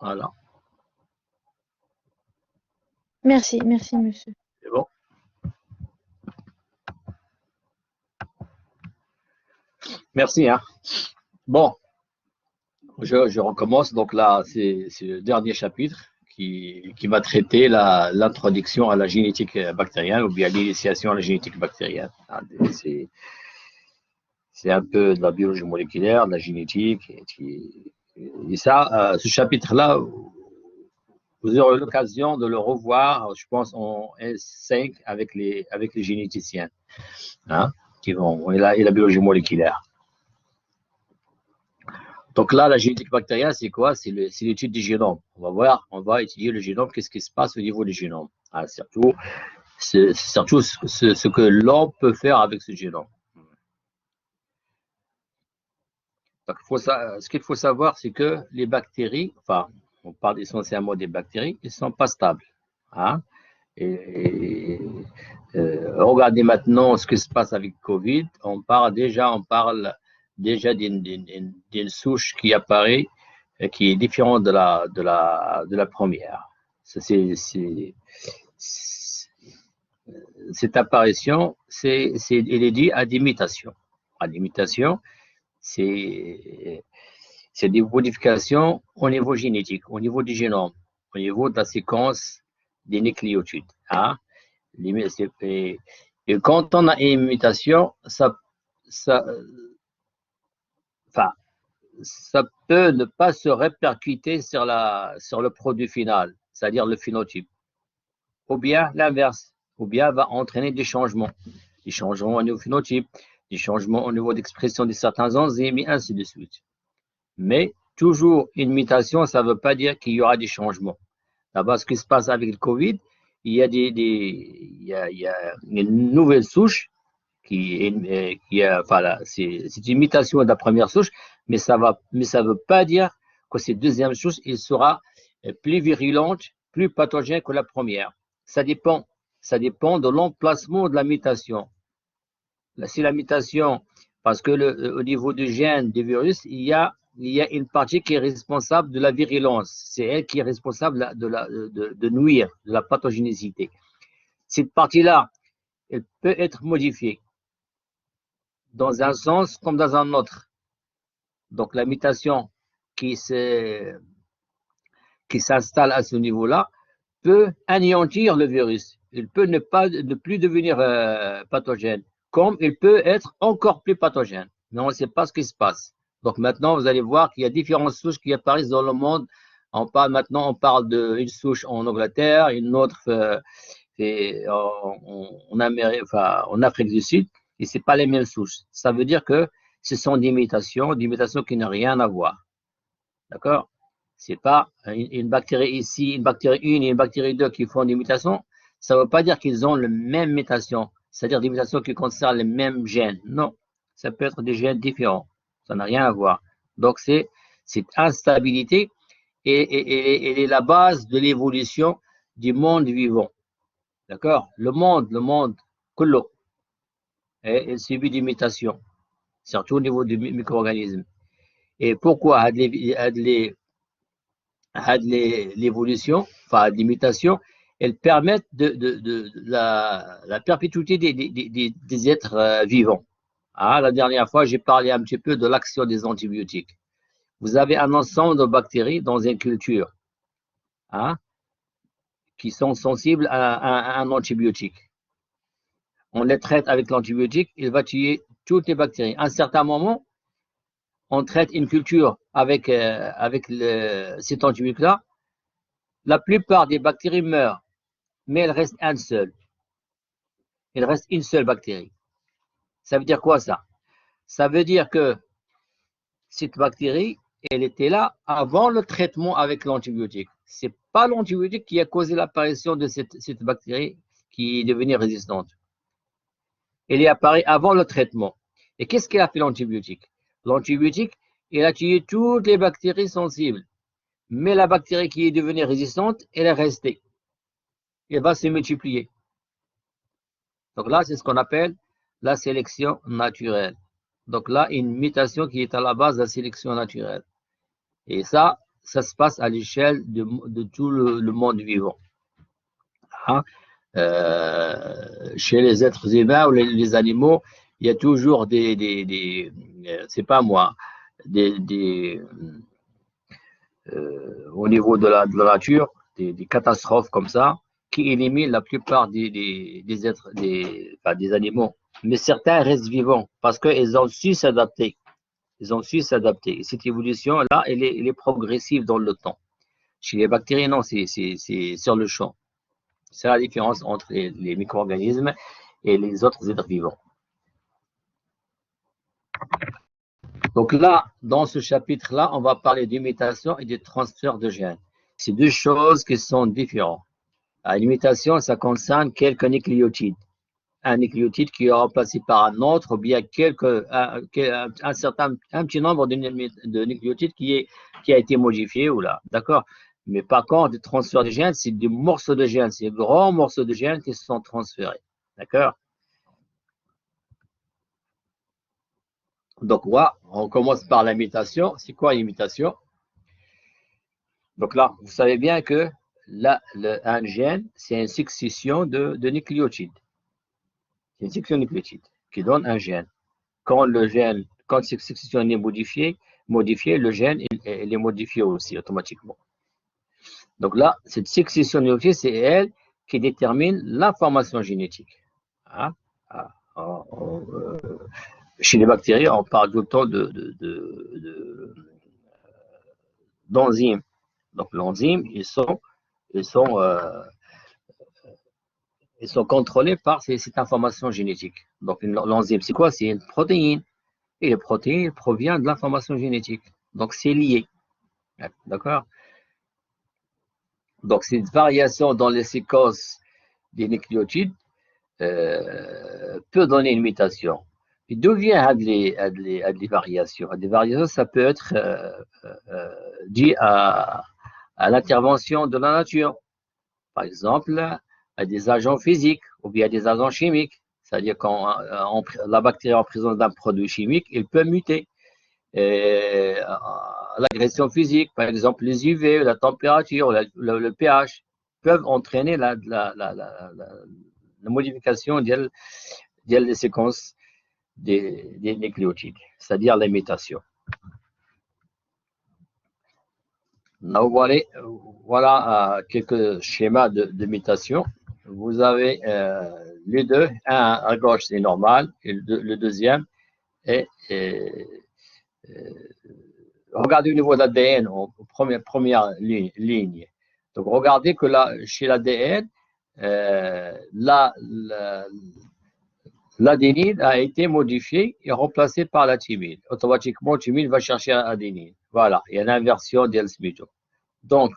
Voilà, Merci, merci, monsieur. c'est bon. Merci, hein. Bon, je recommence. Donc là, c'est le dernier chapitre qui va traiter l'introduction à la génétique bactérienne ou bien l'initiation à la génétique bactérienne. C'est un peu de la biologie moléculaire, de la génétique. Et ça, ce chapitre-là, vous aurez l'occasion de le revoir, je pense, en S5 avec les généticiens, hein, et la biologie moléculaire. Donc là, la génétique bactérienne, c'est quoi? C'est l'étude du génome. On va étudier le génome, qu'est-ce qui se passe au niveau du génome. Ah, surtout ce que l'homme peut faire avec ce génome. Donc, ce qu'il faut savoir, c'est que les bactéries, enfin, on parle essentiellement des bactéries, elles ne sont pas stables. Hein? Et, regardez maintenant ce qui se passe avec Covid. On parle déjà d'une souche qui apparaît, qui est différente de la première. Cette apparition, elle est due à des mutations. À des mutations, c'est des modifications au niveau génétique, au niveau du génome, au niveau de la séquence des nucléotides. Hein? Et quand on a une mutation, enfin, ça peut ne pas se répercuter sur le produit final, c'est-à-dire le phénotype. Ou bien l'inverse, ou bien va entraîner des changements au niveau phénotype, des changements au niveau d'expression de certains enzymes, et ainsi de suite. Mais toujours une mutation, ça ne veut pas dire qu'il y aura des changements. D'abord, ce qui se passe avec le Covid, il y a une nouvelle souche c'est une mutation de la première souche, mais ça ne veut pas dire que cette deuxième souche elle sera plus virulente, plus pathogène que la première. Ça dépend de l'emplacement de la mutation. Si la mutation, parce que au niveau du gène du virus, il y a une partie qui est responsable de la virulence. C'est elle qui est responsable de nuire, de la pathogénicité. Cette partie-là, elle peut être modifiée dans un sens comme dans un autre. Donc la mutation qui s'installe à ce niveau-là peut anéantir le virus. Il peut ne plus devenir pathogène, comme il peut être encore plus pathogène. Mais on ne sait pas ce qui se passe. Donc maintenant, vous allez voir qu'il y a différentes souches qui apparaissent dans le monde. On parle d'une souche en Angleterre, une autre en Afrique du Sud, et ce n'est pas les mêmes souches. Ça veut dire que ce sont des mutations qui n'ont rien à voir. D'accord? Ce n'est pas une bactérie ici, une bactérie 1 et une bactérie 2 qui font des mutations. Ça ne veut pas dire qu'ils ont les mêmes mutations, c'est-à-dire des mutations qui concernent les mêmes gènes. Non, ça peut être des gènes différents. Ça n'a rien à voir. Donc, c'est cette instabilité et elle est la base de l'évolution du monde vivant. D'accord? Le monde, collo, est subi d'imitation, surtout au niveau du micro-organisme. Et pourquoi l'évolution, enfin l'imitation, elles permettent la perpétuité des êtres vivants. Ah, la dernière fois, j'ai parlé un petit peu de l'action des antibiotiques. Vous avez un ensemble de bactéries dans une culture, hein, qui sont sensibles à un antibiotique. On les traite avec l'antibiotique, il va tuer toutes les bactéries. À un certain moment, on traite une culture avec cet antibiotique-là, la plupart des bactéries meurent, mais il reste un seul. Il reste une seule bactérie. Ça veut dire quoi ça? Ça veut dire que cette bactérie, elle était là avant le traitement avec l'antibiotique. Ce n'est pas l'antibiotique qui a causé l'apparition de cette bactérie qui est devenue résistante. Elle est apparue avant le traitement. Et qu'est-ce qu'il a fait l'antibiotique? L'antibiotique, il a tué toutes les bactéries sensibles. Mais la bactérie qui est devenue résistante, elle est restée. Elle va se multiplier. Donc là, c'est ce qu'on appelle la sélection naturelle. Donc là, une mutation qui est à la base de la sélection naturelle. Et ça, ça se passe à l'échelle de tout le monde vivant. Hein? Chez les êtres humains ou les animaux, il y a toujours c'est pas moi, au niveau de la nature, des catastrophes comme ça, qui éliminent la plupart des êtres, des animaux. Mais certains restent vivants parce qu'ils ont su s'adapter. Ils ont su s'adapter. Cette évolution-là, elle est progressive dans le temps. Chez les bactéries, non, c'est sur le champ. C'est la différence entre les micro-organismes et les autres êtres vivants. Donc là, dans ce chapitre-là, on va parler d'imitation et de transfert de gènes. C'est deux choses qui sont différentes. L'imitation, ça concerne quelques nucléotides. Un nucléotide qui est remplacé par un autre, ou bien un petit nombre de nucléotides qui a été modifié, ou là, d'accord? Mais par contre, le transfert de gènes, c'est des morceaux de gènes, c'est des grands morceaux de gènes qui sont transférés, d'accord? Donc, là, on commence par l'imitation. C'est quoi l'imitation? Donc là, vous savez bien que un gène, c'est une succession de nucléotides. C'est une succession de nucléotides qui donne un gène. Quand cette succession est modifiée, le gène il est modifié aussi automatiquement. Donc là, cette succession de nucléotides, c'est elle qui détermine l'information génétique. Hein? Chez les bactéries, on parle tout le temps d'enzymes. Donc, l'enzyme, ils sont contrôlés par cette information génétique. Donc, l'enzyme, c'est quoi? C'est une protéine. Et la protéine provient de l'information génétique. Donc, c'est lié. D'accord? Donc, cette variation dans les séquences des nucléotides peut donner une mutation. Et d'où viennent les variations? Des variations, ça peut être dû à l'intervention de la nature. Par exemple, à des agents physiques ou bien à des agents chimiques. C'est-à-dire quand la bactérie en présence d'un produit chimique, il peut muter. L'agression physique, par exemple les UV, la température, le pH, peuvent entraîner la modification des séquences des nucléotides, c'est-à-dire la mutation. Voilà quelques schémas de mutation. Vous avez les deux, un à gauche c'est normal, et le deuxième est regardez au niveau de l'ADN, première ligne. Donc, regardez que là, chez l'ADN, l'adénine a été modifiée et remplacée par la thymine. Automatiquement, la thymine va chercher l'adénine. Voilà, il y a une inversion d'Elsmith. Donc,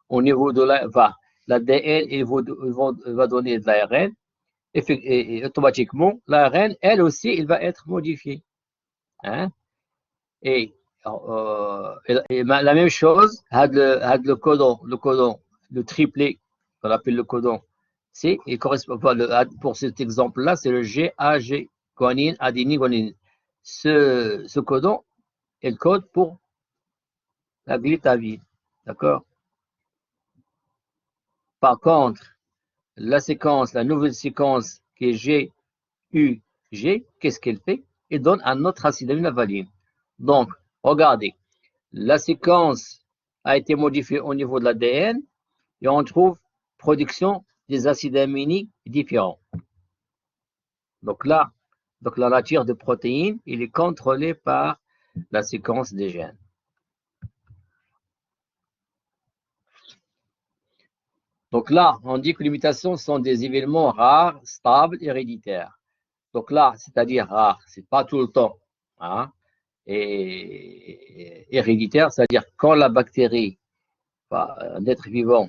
au niveau de l'ADN, il va donner de l'ARN et automatiquement, l'ARN, elle aussi, il va être modifié. Hein? Et la même chose, le codon, le triplet, qu'on appelle le codon. Il correspond pour cet exemple-là, c'est le GAG, guanine, adénine, guanine. Ce codon, il code pour la glutavine. D'accord? Par contre, la nouvelle séquence qui est GUG, qu'est-ce qu'elle fait? Elle donne un autre acide amine, la valine. Donc, regardez, la séquence a été modifiée au niveau de l'ADN et on trouve production des acides aminés différents. Donc là, la nature de protéines, il est contrôlée par la séquence des gènes. Donc là, on dit que les mutations sont des événements rares, stables, héréditaires. Donc là, c'est-à-dire rares, c'est pas tout le temps. Hein? Et héréditaire, c'est-à-dire quand la bactérie, un être vivant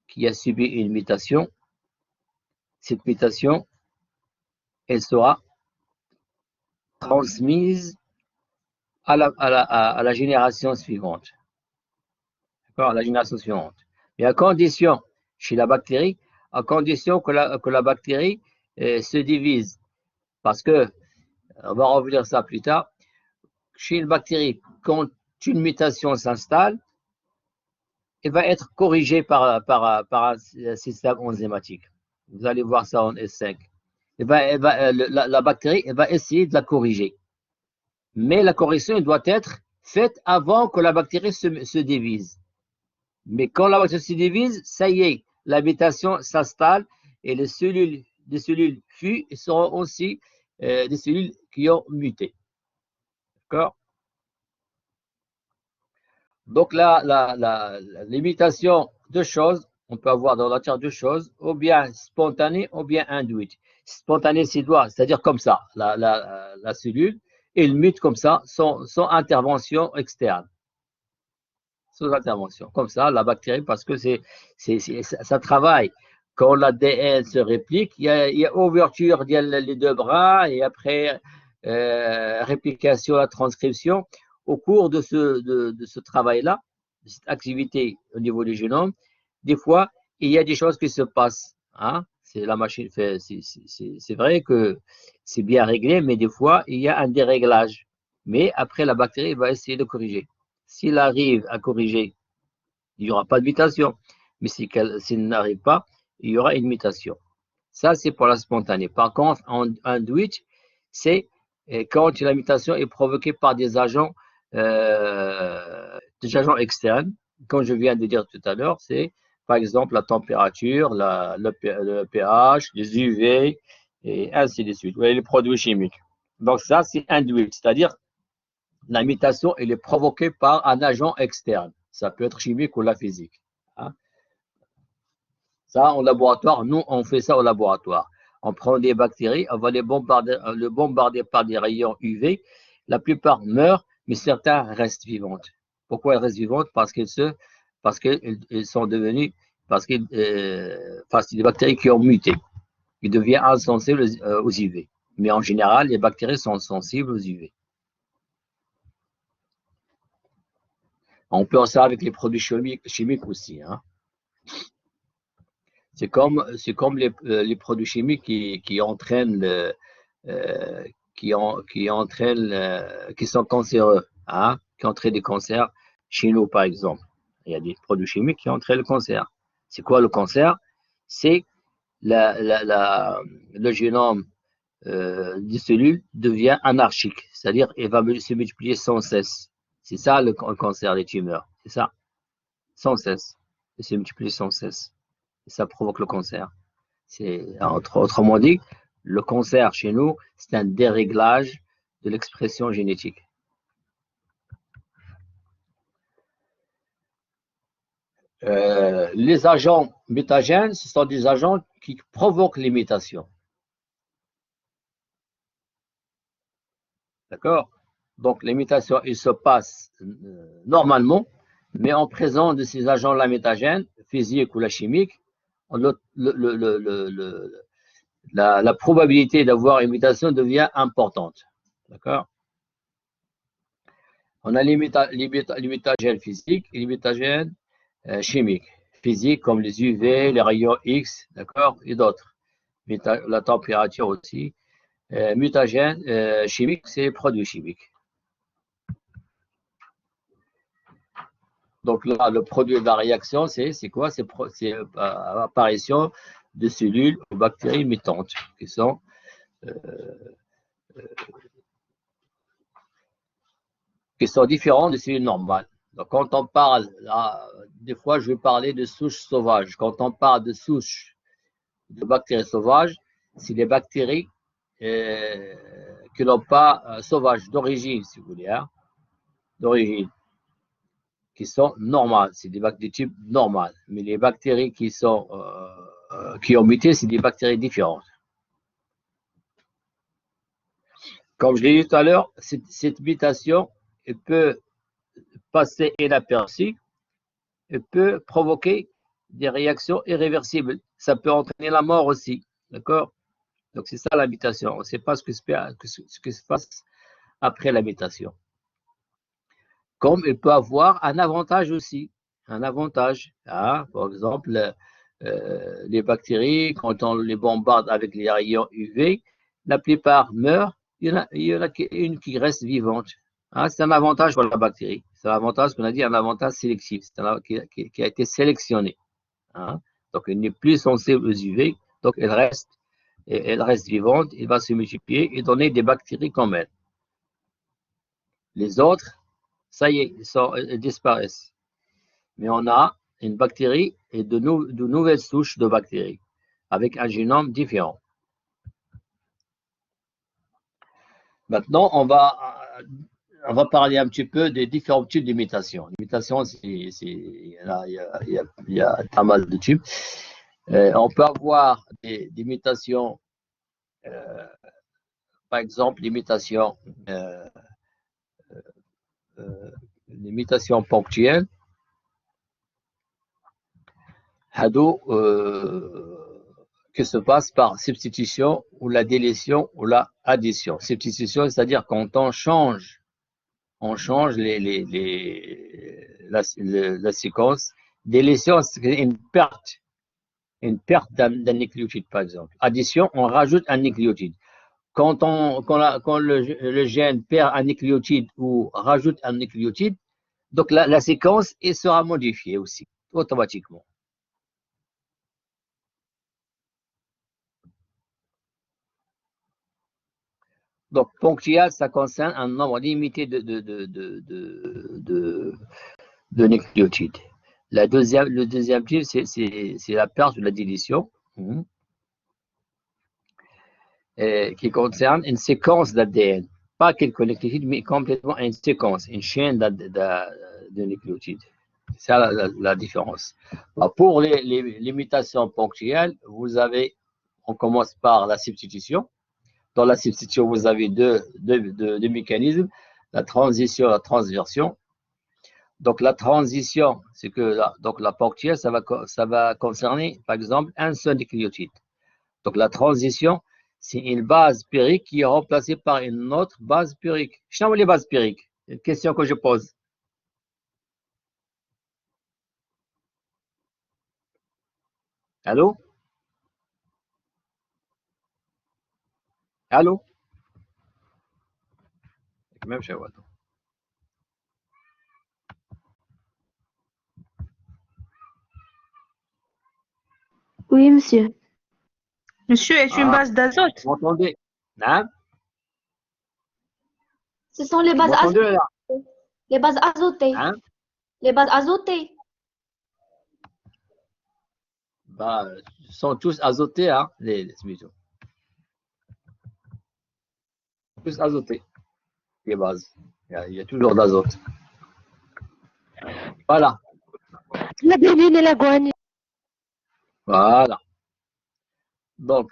qui a subi une mutation, cette mutation, elle sera transmise à la génération suivante. D'accord, à la génération suivante. Mais à condition, chez la bactérie, à condition que la bactérie se divise. Parce que, on va revenir ça plus tard, chez une bactérie, quand une mutation s'installe, il va être corrigé par un système enzymatique. Vous allez voir ça en S5. La bactérie elle va essayer de la corriger. Mais la correction doit être faite avant que la bactérie se divise. Mais quand la bactérie se divise, ça y est, la mutation s'installe et les cellules FU seront aussi des cellules qui ont muté. D'accord? Donc les mutations, deux choses, on peut avoir dans la nature deux choses, ou bien spontanée ou bien induite. Spontanée, c'est-à-dire comme ça, la cellule, elle mute comme ça, sans intervention externe. Sans intervention. Comme ça, la bactérie, parce que ça travaille. Quand l'ADN se réplique, il y a ouverture, il y a les deux bras, et après réplication, la transcription. Au cours de ce travail-là, de cette activité au niveau du génome, des fois, il y a des choses qui se passent. Hein? La machine fait, c'est vrai que c'est bien réglé, mais des fois, il y a un déréglage. Mais après, la bactérie va essayer de corriger. S'il arrive à corriger, il n'y aura pas de mutation. Mais s'il n'arrive pas, il y aura une mutation. Ça, c'est pour la spontanée. Par contre, en induite, c'est quand la mutation est provoquée par des agents externes. Comme je viens de dire tout à l'heure, c'est par exemple la température, le pH, les UV, et ainsi de suite. Les produits chimiques. Donc ça, c'est induite, c'est-à-dire la mutation elle est provoquée par un agent externe. Ça peut être chimique ou la physique. Hein. Ça, en laboratoire, nous, on fait ça au laboratoire. On prend des bactéries, on va les bombarder par des rayons UV. La plupart meurent, mais certains restent vivantes. Pourquoi elles restent vivantes? Parce qu'elles sont devenues, parce que c'est des bactéries qui ont muté. Ils deviennent insensibles aux UV. Mais en général, les bactéries sont sensibles aux UV. On peut en faire avec les produits chimiques aussi. Hein. C'est comme les produits chimiques qui entraînent, qui sont cancéreux, hein, qui entraînent des cancers. Chez nous, par exemple, il y a des produits chimiques qui entraînent le cancer. C'est quoi le cancer? C'est le génome des cellules devient anarchique, c'est-à-dire il va se multiplier sans cesse. C'est ça le cancer des tumeurs, c'est ça, sans cesse, il se multiplie sans cesse. Et ça provoque le cancer. Autrement dit, le cancer chez nous, c'est un déréglage de l'expression génétique. Les agents mutagènes, ce sont des agents qui provoquent les mutations. D'accord? Donc, les mutations, ils se passent normalement, mais en présence de ces agents-là mutagènes, physiques ou la chimique, la probabilité d'avoir une mutation devient importante. D'accord? On a les mutagènes physiques et les mutagènes chimiques. Physiques comme les UV, les rayons X, d'accord? Et d'autres. La température aussi. Mutagènes chimiques, c'est les produits chimiques. Donc là, le produit de la réaction, c'est quoi? C'est l'apparition de cellules ou bactéries mutantes qui sont différentes des cellules normales. Donc quand on parle, là, des fois je vais parler de souches sauvages. Quand on parle de souches de bactéries sauvages, c'est des bactéries qui n'ont pas sauvages d'origine, si vous voulez, hein, d'origine, qui sont normales. C'est des bactéries de type normal. Mais les bactéries qui ont muté, c'est des bactéries différentes. Comme je l'ai dit tout à l'heure, cette mutation elle peut passer inaperçue, elle peut provoquer des réactions irréversibles. Ça peut entraîner la mort aussi. D'accord? Donc, c'est ça la mutation. On ne sait pas ce qui se passe après la mutation. Comme il peut avoir un avantage aussi. Un avantage. Hein? Par exemple, les bactéries, quand on les bombarde avec les rayons UV, la plupart meurent. Il y en a une qui reste vivante. Hein? C'est un avantage pour la bactérie. C'est l'avantage qu'on a dit, un avantage sélectif, c'est qui a été sélectionné. Hein. Donc, elle n'est plus sensible aux UV, donc elle reste vivante, elle va se multiplier et donner des bactéries comme elle. Les autres, ça y est, ils disparaissent. Mais on a une bactérie et de nouvelles souches de bactéries avec un génome différent. Maintenant, on va parler un petit peu des différents types d'imitation. L'imitation, il y a pas mal de types. On peut avoir des imitations, par exemple, l'imitation ponctuelle. Hado, que se passe par substitution ou la délétion ou la addition. Substitution, c'est-à-dire quand on change la séquence. Délétion, c'est une perte d'un nucléotide, par exemple. Addition, on rajoute un nucléotide. Quand le gène perd un nucléotide ou rajoute un nucléotide, donc la séquence sera modifiée aussi, automatiquement. Donc, ponctuel, ça concerne un nombre limité de nucléotides. Le deuxième type, c'est la perte de la dilution, qui concerne une séquence d'ADN. Pas quelques nucléotides, mais complètement une séquence, une chaîne de nucléotides. C'est ça la différence. Pour les mutations ponctuelles, on commence par la substitution. Dans la substitution, vous avez deux mécanismes, la transition et la transversion. Donc, la transition, c'est que la ponctuelle, ça va concerner, par exemple, un seul nucléotide. Donc, la transition, c'est une base périque qui est remplacée par une autre base périque. Je sais les bases périques. C'est une question que je pose. Allô? Allô? Même chez moi. Oui, monsieur. Monsieur est une base d'azote. Vous m'entendez? Hein? Ce sont les bases azotées. Les bases azotées. Hein? Les bases azotées. Bah, ils sont tous azotés, hein, les métaux. Tous azotés, les bases. Il y a toujours d'azote. Voilà. La adenine et la guanine. Voilà. Donc,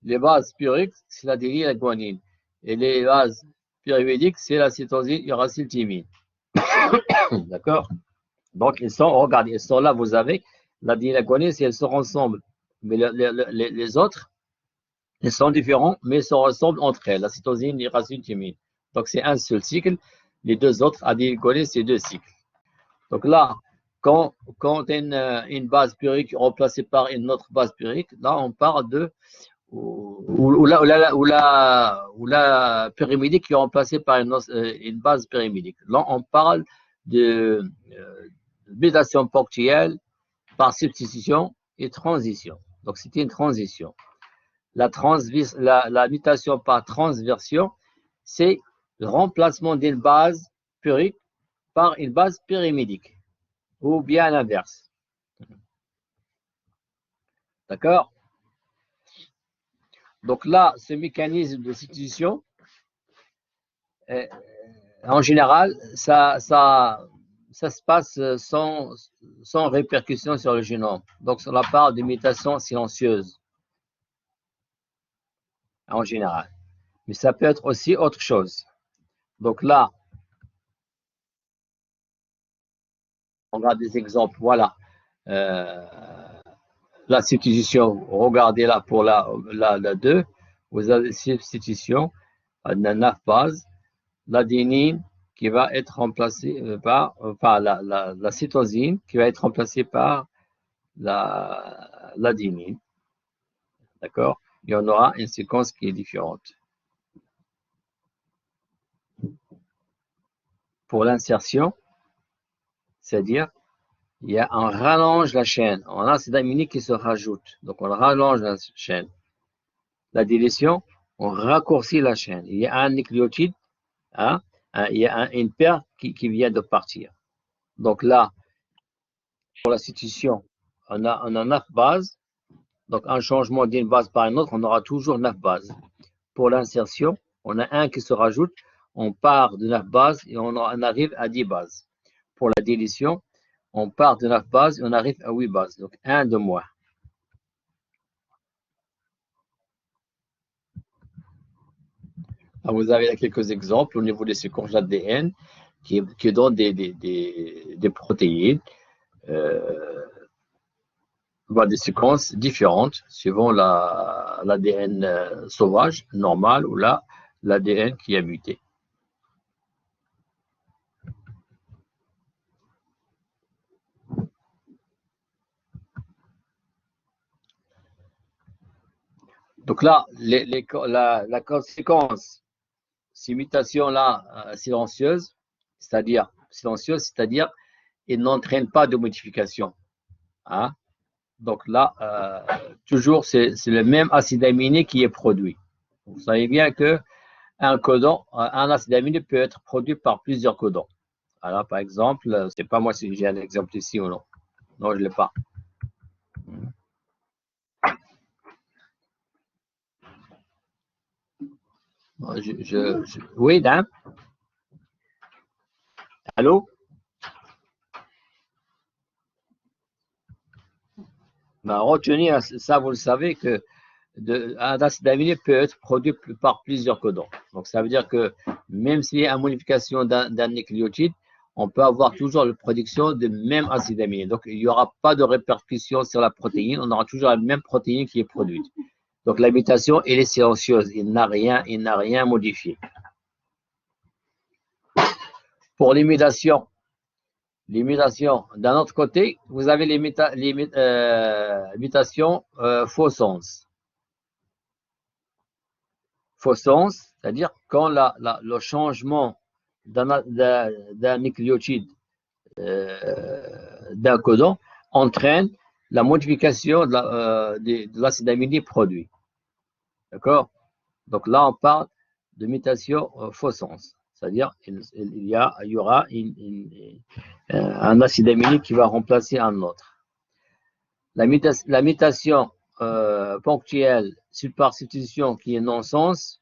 les bases puriques, c'est la adenine et la guanine. Et les bases pyrimédiques, c'est la cytosine et raciltimine. D'accord? Donc, regardez, ils sont là, vous avez l'adenine et la guanine, si elles sont ensemble. Mais les autres, ils sont différents, mais ils se ressemblent entre elles, la cytosine et la raciltimine. Donc, c'est un seul cycle. Les deux autres, adenine et guanine, c'est deux cycles. Donc là, quand une base purique remplacée par une autre base purique, là, on parle de ou la pyrimidine qui est remplacée par une base pyrimidine. Là, on parle de mutation ponctuelle par substitution et transition. Donc, c'était une transition. La mutation par transversion, c'est le remplacement d'une base purique par une base pyrimidique, ou bien l'inverse. D'accord? Donc là, ce mécanisme de substitution, en général, ça se passe sans répercussion sur le génome. Donc, sur la part de mutation silencieuse, en général. Mais ça peut être aussi autre chose. Donc là, on regarde des exemples. Voilà. La substitution, regardez là pour la 2, vous avez substitution à 9 bases, l'adénine qui va être remplacée par la cytosine qui va être remplacée par l'adénine. D'accord? Il y en aura une séquence qui est différente. Pour l'insertion, C'est-à-dire, on rallonge la chaîne. On a acide aminique qui se rajoute. Donc, on rallonge la chaîne. La délétion, on raccourcit la chaîne. Il y a un nucléotide, hein, il y a une paire qui vient de partir. Donc là, pour la substitution, on a 9 bases. Donc, un changement d'une base par une autre, on aura toujours 9 bases. Pour l'insertion, on a un qui se rajoute. On part de 9 bases et on arrive à 10 bases. Pour la délétion, on part de 9 bases et on arrive à 8 bases. Donc, un de moins. Alors, vous avez quelques exemples au niveau des séquences d'ADN qui donnent des protéines, des séquences différentes suivant l'ADN sauvage, normal, ou l'ADN qui a muté. Donc là, la conséquence, ces mutations-là silencieuses, c'est-à-dire ils n'entraînent pas de modification. Hein? Donc là, toujours, c'est le même acide aminé qui est produit. Vous savez bien que un acide aminé peut être produit par plusieurs codons. Alors, par exemple, je ne sais pas moi si j'ai un exemple ici ou non. Non, je ne l'ai pas. Oui, Dan? Allô? Retenir, ça, vous le savez, que un acide aminé peut être produit par plusieurs codons. Donc, ça veut dire que même s'il y a une modification d'un nucléotide, on peut avoir toujours la production du même acide aminé. Donc, il n'y aura pas de répercussion sur la protéine. On aura toujours la même protéine qui est produite. Donc, la mutation, elle est silencieuse. Il n'a rien modifié. Pour les mutations, d'un autre côté, vous avez les mutations faux sens. Faux sens, c'est-à-dire quand le changement d'un nucléotide d'un codon entraîne la modification de l'acide aminé produit. D'accord? Donc là, on parle de mutation faux sens. C'est-à-dire il y aura un acide aminé qui va remplacer un autre. La mutation ponctuelle par substitution qui est non-sens,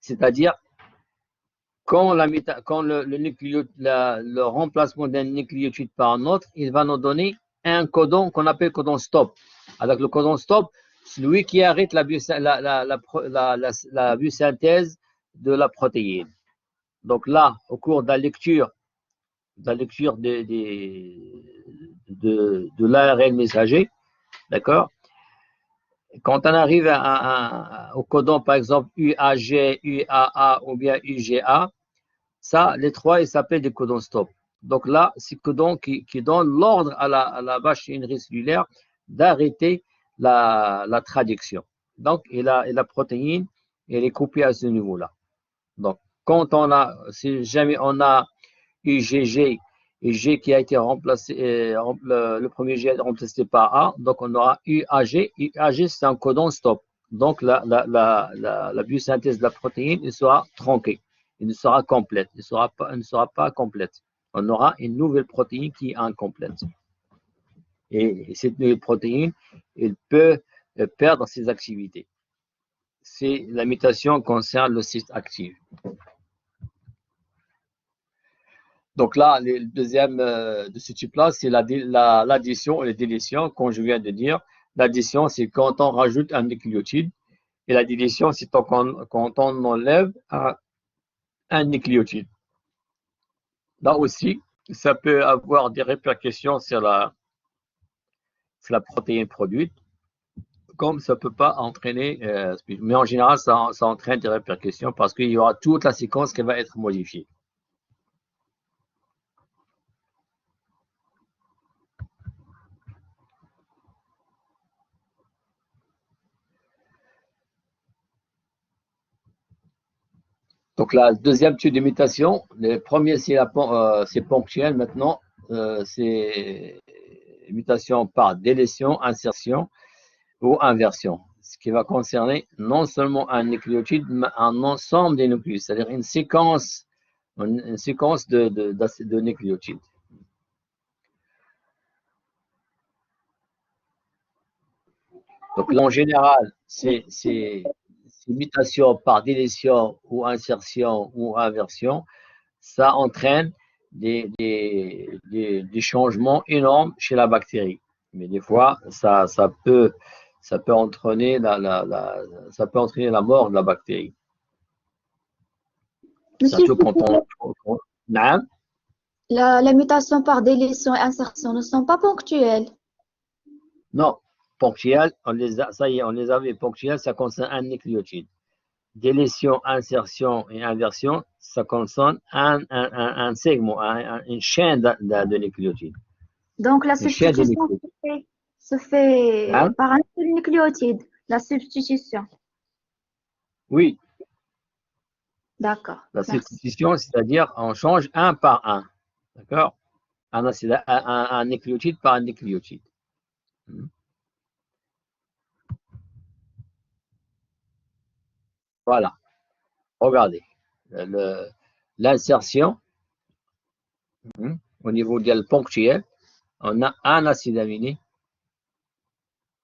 c'est-à-dire quand le remplacement d'un nucléotide par un autre, il va nous donner un codon qu'on appelle codon stop. Avec le codon stop, c'est lui qui arrête la biosynthèse de la protéine. Donc là, au cours de la lecture de l'ARN messager, d'accord, quand on arrive au codon, par exemple, UAG, UAA ou bien UGA, ça, les trois, ils s'appellent des codons stop. Donc là, c'est codon qui donne l'ordre à la machinerie cellulaire d'arrêter la traduction. Donc, et la protéine, elle est coupée à ce niveau-là. Donc, si jamais on a UGG et G qui a été remplacé, le premier G est remplacé par A, donc on aura UAG. UAG, c'est un codon stop. Donc, la biosynthèse de la protéine il sera tronquée, il ne sera complète, il ne sera pas complète. On aura une nouvelle protéine qui est incomplète. Et cette nouvelle protéine, elle peut perdre ses activités. C'est la mutation concerne le site actif. Donc là, le deuxième de ce type-là, c'est l'addition et la délétion, comme je viens de dire. L'addition, c'est quand on rajoute un nucléotide. Et la délétion, c'est quand on enlève un nucléotide. Là aussi, ça peut avoir des répercussions sur la protéine produite, comme ça ne peut pas entraîner, mais en général, ça entraîne des répercussions parce qu'il y aura toute la séquence qui va être modifiée. Donc, la deuxième type de mutation, le premier, c'est ponctuel. Maintenant, c'est mutation par délétion, insertion ou inversion. Ce qui va concerner non seulement un nucléotide, mais un ensemble des nucléotides, c'est-à-dire une séquence de nucléotides. Donc là, en général, c'est mutation par délétion ou insertion ou inversion. Ça entraîne des changements énormes chez la bactérie. Mais des fois, ça peut entraîner ça peut entraîner la mort de la bactérie. Monsieur, Surtout quand Non, la mutation par délétion et insertion ne sont pas ponctuelles. non, ponctuelles, ça y est, on les avait. Ponctuelles, ça concerne un nucléotide. Délétion, insertion et inversion, ça concerne un segment, une chaîne de nucléotides. Donc, la Une chaîne de substitution nucléotides. se fait Hein? par un seul nucléotide. La substitution. Oui, D'accord. la Merci. substitution, c'est-à-dire on change un par un. D'accord? Un nucléotide par un nucléotide. Voilà. Regardez. L'insertion, au niveau de ponctuel, on a un acide aminé,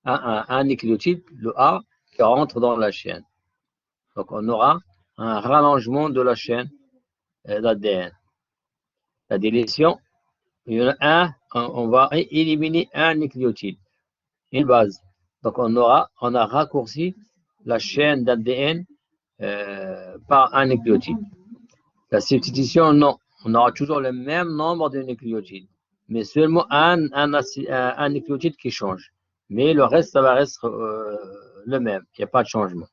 un nucléotide, le A, qui rentre dans la chaîne. Donc, on aura un rallongement de la chaîne d'ADN. La délétion, il y en a un, on va éliminer un nucléotide, une base. Donc, on a raccourci la chaîne d'ADN par un nucléotide. La substitution, non. On aura toujours le même nombre de nucléotides, mais seulement un nucléotide qui change. Mais le reste, ça va rester le même. Il n'y a pas de changement.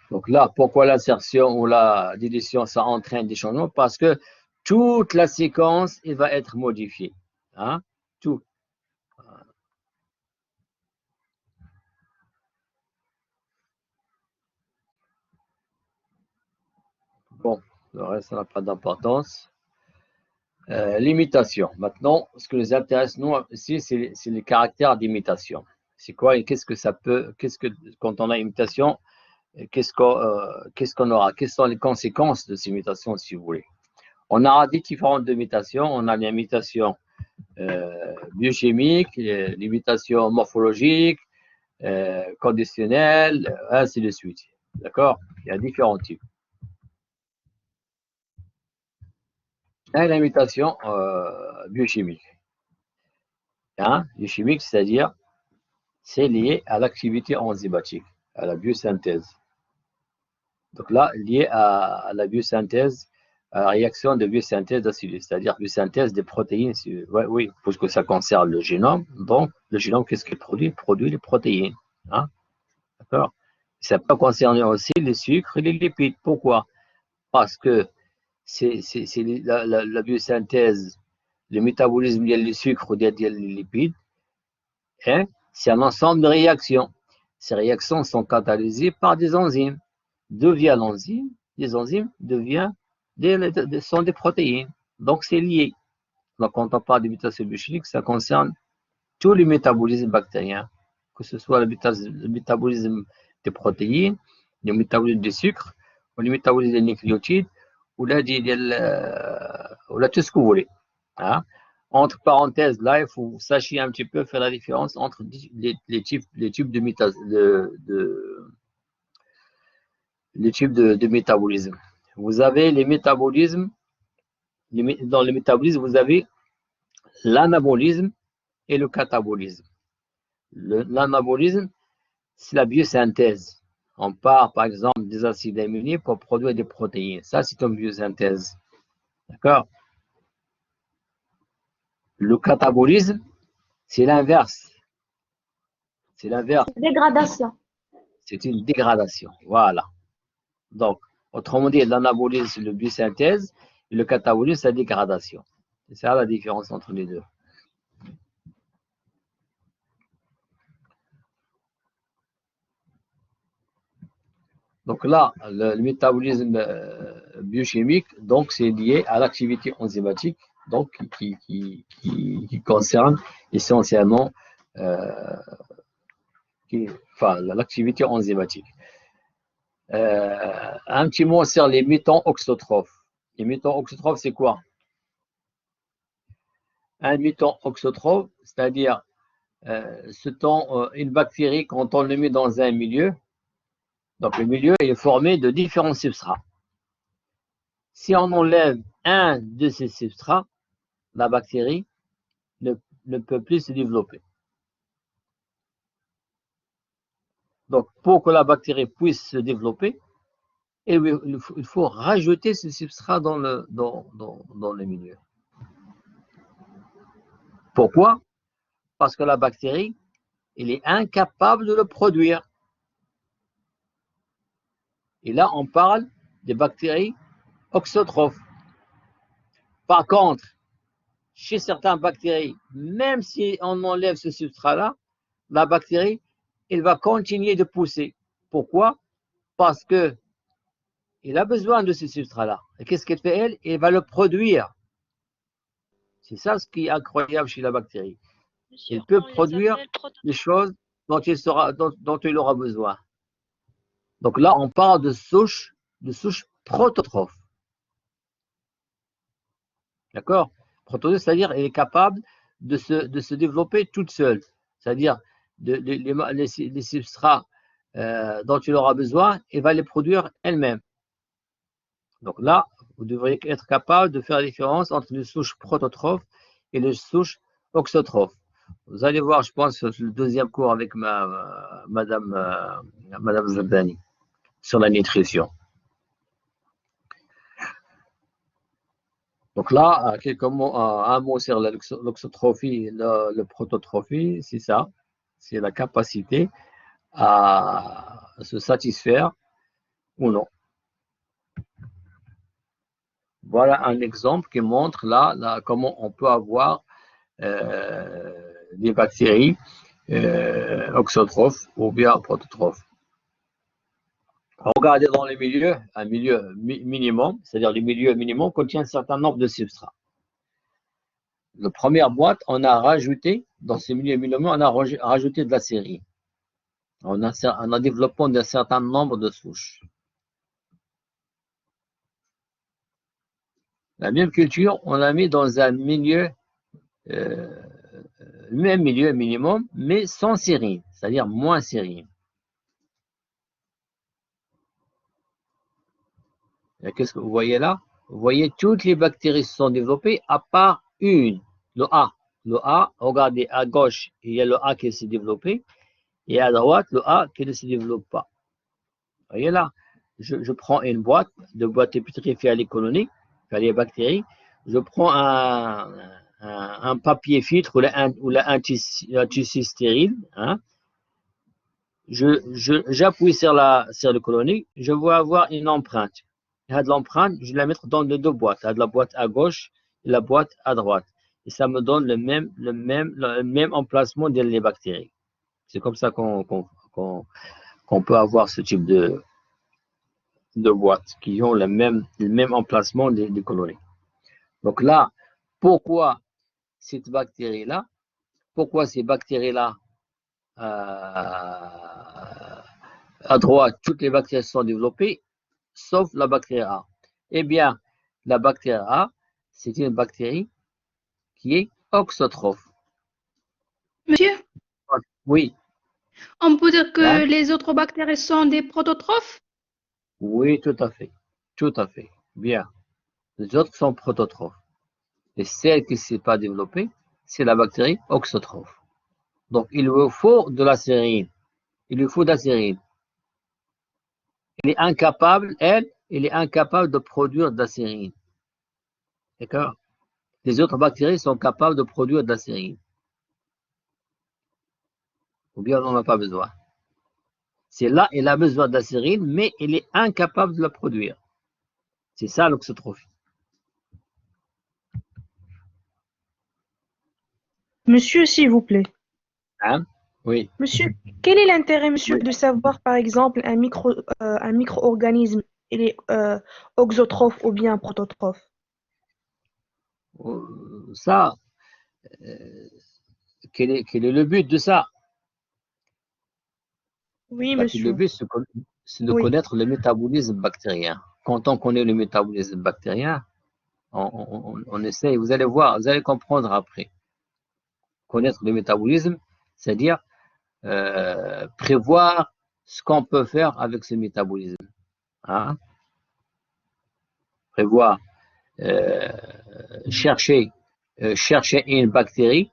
Donc là, pourquoi l'insertion ou la délétion, ça entraîne des changements? Parce que toute la séquence, il va être modifiée. Hein? Tout. Bon, le reste, ça n'a pas d'importance. L'imitation. Maintenant, ce qui nous intéresse, nous, ici, c'est les caractères d'imitation. C'est quoi et qu'est-ce que ça peut, quand on a imitation, qu'est-ce qu'on aura? Quelles sont les conséquences de ces imitations, si vous voulez? On aura des différentes imitations. On a l'imitation biochimique, l'imitation morphologique, conditionnelle, ainsi de suite. D'accord? Il y a différents types. Et l'imitation biochimique. Hein? Biochimique, c'est-à-dire, c'est lié à l'activité enzymatique, à la biosynthèse. Donc là, lié à la biosynthèse, à la réaction de biosynthèse d'acide, c'est-à-dire biosynthèse des protéines. Ouais, oui, puisque ça concerne le génome. Donc, le génome, qu'est-ce qu'il produit? Il produit les protéines. Hein? D'accord? Ça peut concerner aussi les sucres et les lipides. Pourquoi? Parce que c'est la biosynthèse, le métabolisme des sucres ou des lipides, hein? C'est un ensemble de réactions. Ces réactions sont catalysées par des enzymes. D'où vient l'enzyme? Les enzymes sont des protéines. Donc, c'est lié. Donc, quand on parle de mutation biochimique, ça concerne tous les métabolismes bactériens, que ce soit le métabolisme des protéines, le métabolisme des sucres, ou le métabolisme des nucléotides, ou là, tout ce que vous voulez. Hein? Entre parenthèses, là, il faut que vous sachiez un petit peu faire la différence entre les types de métabolisme. Vous avez les métabolismes, dans le métabolisme, vous avez l'anabolisme et le catabolisme. L'anabolisme, c'est la biosynthèse. On part, par exemple, des acides aminés pour produire des protéines. Ça, c'est une biosynthèse. D'accord? Le catabolisme, c'est l'inverse. C'est l'inverse. Dégradation. C'est une dégradation. Voilà. Donc, autrement dit, l'anabolisme, c'est la biosynthèse, et le catabolisme, c'est la dégradation. C'est ça la différence entre les deux. Donc là, le métabolisme biochimique, donc c'est lié à l'activité enzymatique, donc qui concerne essentiellement l'activité enzymatique. Un petit mot sur les méthanes-oxytrophes. Les méthanes-oxytrophes, c'est quoi? Un méthane-oxytrophe, c'est-à-dire une bactérie, quand on le met dans un milieu, donc le milieu est formé de différents substrats. Si on enlève un de ces substrats, la bactérie ne peut plus se développer. Donc, pour que la bactérie puisse se développer, il faut rajouter ce substrat dans le milieu. Pourquoi? Parce que la bactérie, elle est incapable de le produire. Et là, on parle des bactéries oxytrophes. Par contre, chez certaines bactéries, même si on enlève ce substrat-là, la bactérie, elle va continuer de pousser. Pourquoi? Parce que elle a besoin de ce substrat-là. Et qu'est-ce qu'elle fait, elle? Elle va le produire. C'est ça ce qui est incroyable chez la bactérie. Elle peut produire les choses dont elle aura besoin. Donc là, on parle de souches prototrophes. D'accord? Prototrophe, c'est-à-dire qu'elle est capable de se développer toute seule. C'est-à-dire les substrats dont elle aura besoin, elle va les produire elle-même. Donc là, vous devriez être capable de faire la différence entre les souches prototrophes et les souches oxytrophes. Vous allez voir, je pense, le deuxième cours avec Madame Zabdani sur la nutrition. Donc là, un mot sur l'oxytrophie et le prototrophie, c'est ça. C'est la capacité à se satisfaire ou non. Voilà un exemple qui montre là comment on peut avoir des bactéries oxytrophes ou bien prototrophes. Regardez dans les milieux, un milieu minimum, c'est-à-dire le milieu minimum contient un certain nombre de substrats. La première boîte, on a rajouté, dans ces milieux minimum, on a rajouté de la série. On a développé d'un certain nombre de souches. La même culture, on l'a mis dans un milieu, même milieu minimum, mais sans série, c'est-à-dire moins série. Qu'est-ce que vous voyez là? Vous voyez toutes les bactéries se sont développées à part une, le A. Le A, regardez, à gauche, il y a le A qui s'est développé, et à droite, le A qui ne se développe pas. Vous voyez là, je prends une boîte de boîtes pétrifiées à l'économie, les bactéries, je prends un papier filtre ou un tissu stérile, hein. J'appuie sur le colonie, je vais avoir une empreinte. Et l'empreinte, je vais la mettre dans les deux boîtes, la boîte à gauche et la boîte à droite. Et ça me donne le même emplacement des bactéries. C'est comme ça qu'on peut avoir ce type de boîtes qui ont le même emplacement des colonies. Donc là, pourquoi ces bactéries-là à droite, toutes les bactéries sont développées, sauf la bactérie A. Eh bien, la bactérie A, c'est une bactérie qui est oxytrophe. Monsieur, Oui. on peut dire que Hein? les autres bactéries sont des prototrophes? Oui, tout à fait. Tout à fait. Bien. Les autres sont prototrophes. Et celle qui ne s'est pas développée, c'est la bactérie oxytrophe. Donc, il lui faut de la sérine. Il lui faut de la sérine. Elle est incapable de produire de la sérine. D'accord? Les autres bactéries sont capables de produire de la sérine. Ou bien on n'en a pas besoin. C'est là, elle a besoin de la sérine, mais elle est incapable de la produire. C'est ça l'oxytrophie. Monsieur, s'il vous plaît. Hein? Oui. Monsieur, quel est l'intérêt, monsieur, de savoir, par exemple, un micro-organisme, il est auxotrophe ou bien prototrophe? Ça, quel est le but de ça? Oui, Bah, le monsieur. but, c'est de Oui. connaître le métabolisme bactérien. Quand on connaît le métabolisme bactérien, on essaye, vous allez voir, vous allez comprendre après. Connaître le métabolisme, c'est-à-dire prévoir ce qu'on peut faire avec ce métabolisme. Hein? Prévoir, chercher une bactérie.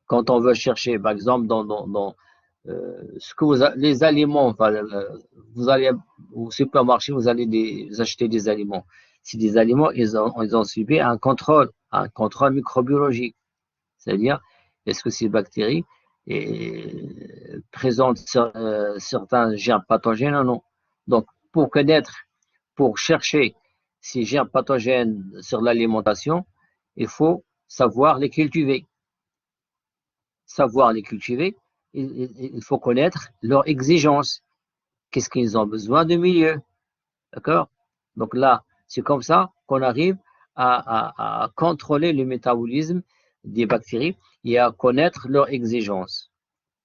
Quand on veut chercher, par exemple, dans ce que les aliments, enfin, vous allez au supermarché, vous allez acheter des aliments. Si des aliments, ils ont subi un contrôle microbiologique. C'est-à-dire, est-ce que ces bactéries présentent certains germes pathogènes ou non? Donc, pour chercher ces germes pathogènes sur l'alimentation, il faut savoir les cultiver. Savoir les cultiver, il faut connaître leurs exigences. Qu'est-ce qu'ils ont besoin de milieu? D'accord? Donc là, c'est comme ça qu'on arrive à contrôler le métabolisme des bactéries et à connaître leurs exigences.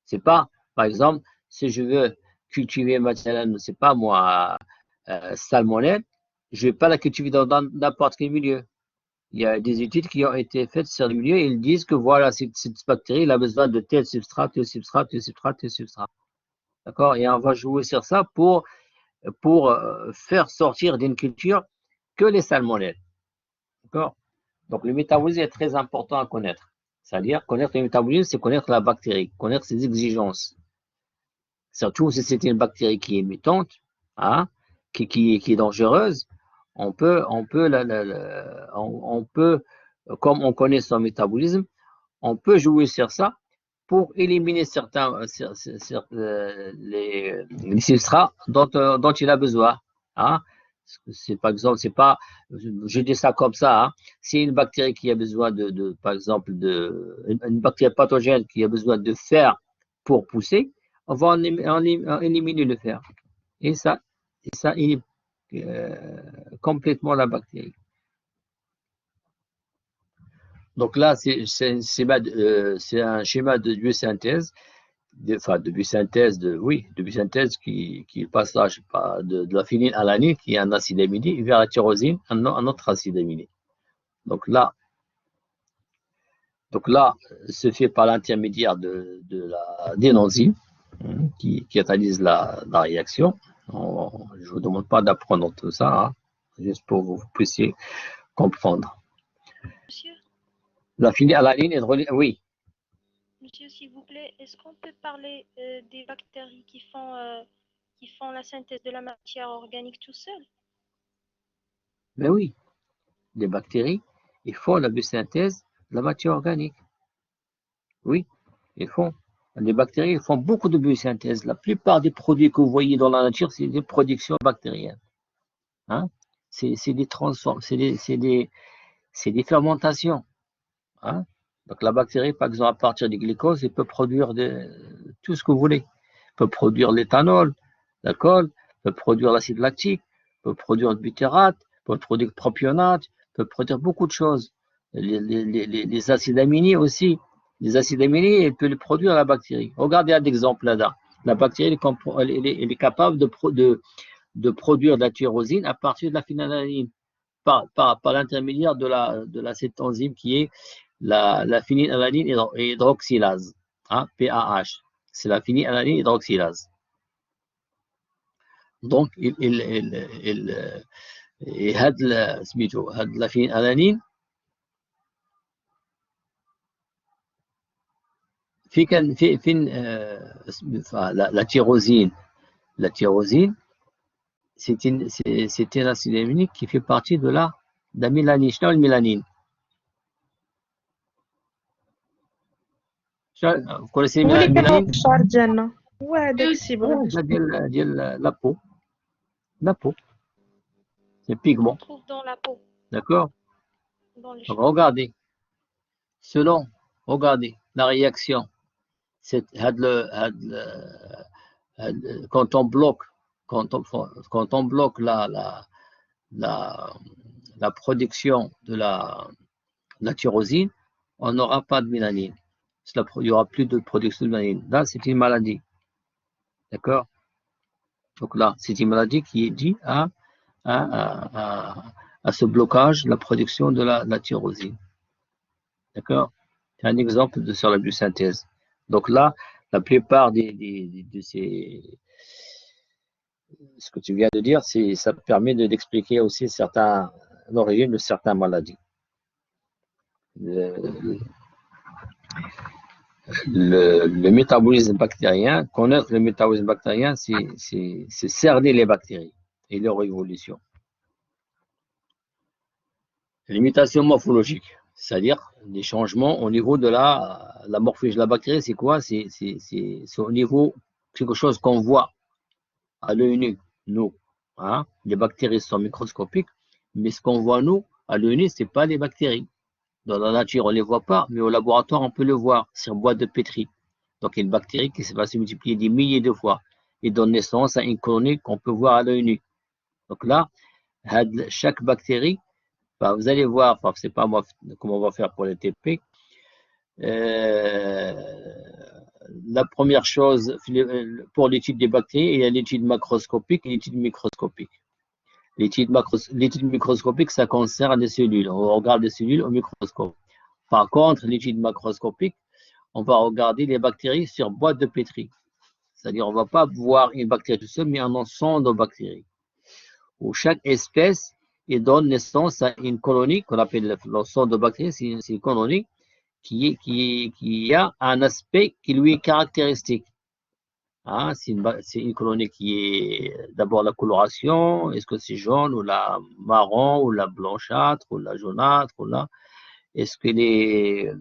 C'est pas, par exemple, si je veux cultiver maintenant, c'est pas moi, salmonelle, je vais pas la cultiver dans n'importe quel milieu. Il y a des études qui ont été faites sur le milieu et ils disent que voilà, cette bactérie elle a besoin de tel substrat, tel substrat, tel substrat, tel substrat. D'accord? Et on va jouer sur ça pour faire sortir d'une culture que les salmonelles. D'accord? Donc, le métabolisme est très important à connaître. C'est-à-dire, connaître le métabolisme, c'est connaître la bactérie, connaître ses exigences. Surtout si c'est une bactérie qui est mutante, hein, qui est dangereuse, on peut, comme on connaît son métabolisme, on peut jouer sur ça pour éliminer les substrats dont il a besoin. Hein. C'est par exemple, c'est pas, je dis ça comme ça. Hein. C'est une bactérie qui a besoin par exemple, une bactérie pathogène qui a besoin de fer pour pousser, on va en éliminer le fer. Et ça élimine complètement la bactérie. Donc là, c'est un schéma de biosynthèse, de biosynthèse qui passage de la phénylalanine, qui est un acide aminé, vers la tyrosine, un autre acide aminé. Donc là, se fait par l'intermédiaire d'une enzyme qui catalyse la réaction. Je ne vous demande pas d'apprendre tout ça, hein, juste pour que vous puissiez comprendre. Monsieur, La phénylalanine est oui. monsieur, s'il vous plaît, est-ce qu'on peut parler des bactéries qui font la synthèse de la matière organique tout seul? Mais oui, les bactéries, ils font la biosynthèse de la matière organique. Oui, ils font. Les bactéries ils font beaucoup de biosynthèse. La plupart des produits que vous voyez dans la nature, c'est des productions bactériennes. Hein? C'est des transformations, c'est des fermentations. Hein? Donc la bactérie, par exemple, à partir du glucose, elle peut produire tout ce que vous voulez. Elle peut produire l'éthanol, l'alcool, peut produire l'acide lactique, peut produire le butyrate, peut produire le propionate, peut produire beaucoup de choses. Les acides aminés aussi. Les acides aminés, elle peut les produire la bactérie. Regardez un exemple là. La bactérie, elle est capable de produire de la tyrosine à partir de la phénylalanine par l'intermédiaire de cette enzyme qui est la phénylalanine hydroxylase, hein, PAH. C'est la phénylalanine hydroxylase. Donc, la phénylalanine la tyrosine, c'est un acide aminique qui fait partie de la mélanine. شنو الميلانين؟ Vous connaissez هو اللي كانوا الميلانين؟ في الشعر ديالنا هو هذاك الصبغة. ديال la peau. C'est un On pigment. trouve dans la peau, D'accord? dans les Donc, cheveux. regardez la réaction quand on bloque, la production de la tyrosine, on n'aura pas de mélanine. Il n'y aura plus de production de mélanine. Là, c'est une maladie. D'accord? Donc là, c'est une maladie qui est due à ce blocage de la production de la tyrosine. D'accord? C'est un exemple sur la biosynthèse. Donc là, la plupart de ce que tu viens de dire, ça permet d'expliquer aussi l'origine de certaines maladies. Le métabolisme bactérien, connaître le métabolisme bactérien, c'est cerner les bactéries et leur évolution. L'imitation morphologique, c'est-à-dire les changements au niveau de la morphologie de la bactérie, c'est quoi? C'est au niveau quelque chose qu'on voit à l'œil nu, nous. Hein? Les bactéries sont microscopiques, mais ce qu'on voit nous, à l'œil nu, ce n'est pas les bactéries. Dans la nature, on ne les voit pas, mais au laboratoire, on peut le voir sur boîte de pétri. Donc, une bactérie qui va se multiplier des milliers de fois et donne naissance à une colonie qu'on peut voir à l'œil nu. Donc là, chaque bactérie, vous allez voir, je ne sais pas moi comment on va faire pour les TP. La première chose, pour l'étude des bactéries, il y a l'étude macroscopique et l'étude microscopique. L'étude microscopique, ça concerne les cellules. On regarde les cellules au microscope. Par contre, l'étude macroscopique, on va regarder les bactéries sur boîte de pétri. C'est-à-dire, on ne va pas voir une bactérie tout seul, mais un ensemble de bactéries. Où chaque espèce donne naissance à une colonie qu'on appelle l'ensemble de bactéries. C'est une colonie qui a un aspect qui lui est caractéristique. Hein, c'est une colonie qui est d'abord la coloration, est-ce que c'est jaune ou la marron ou la blanchâtre ou la jaunâtre ou là, est-ce qu'elle est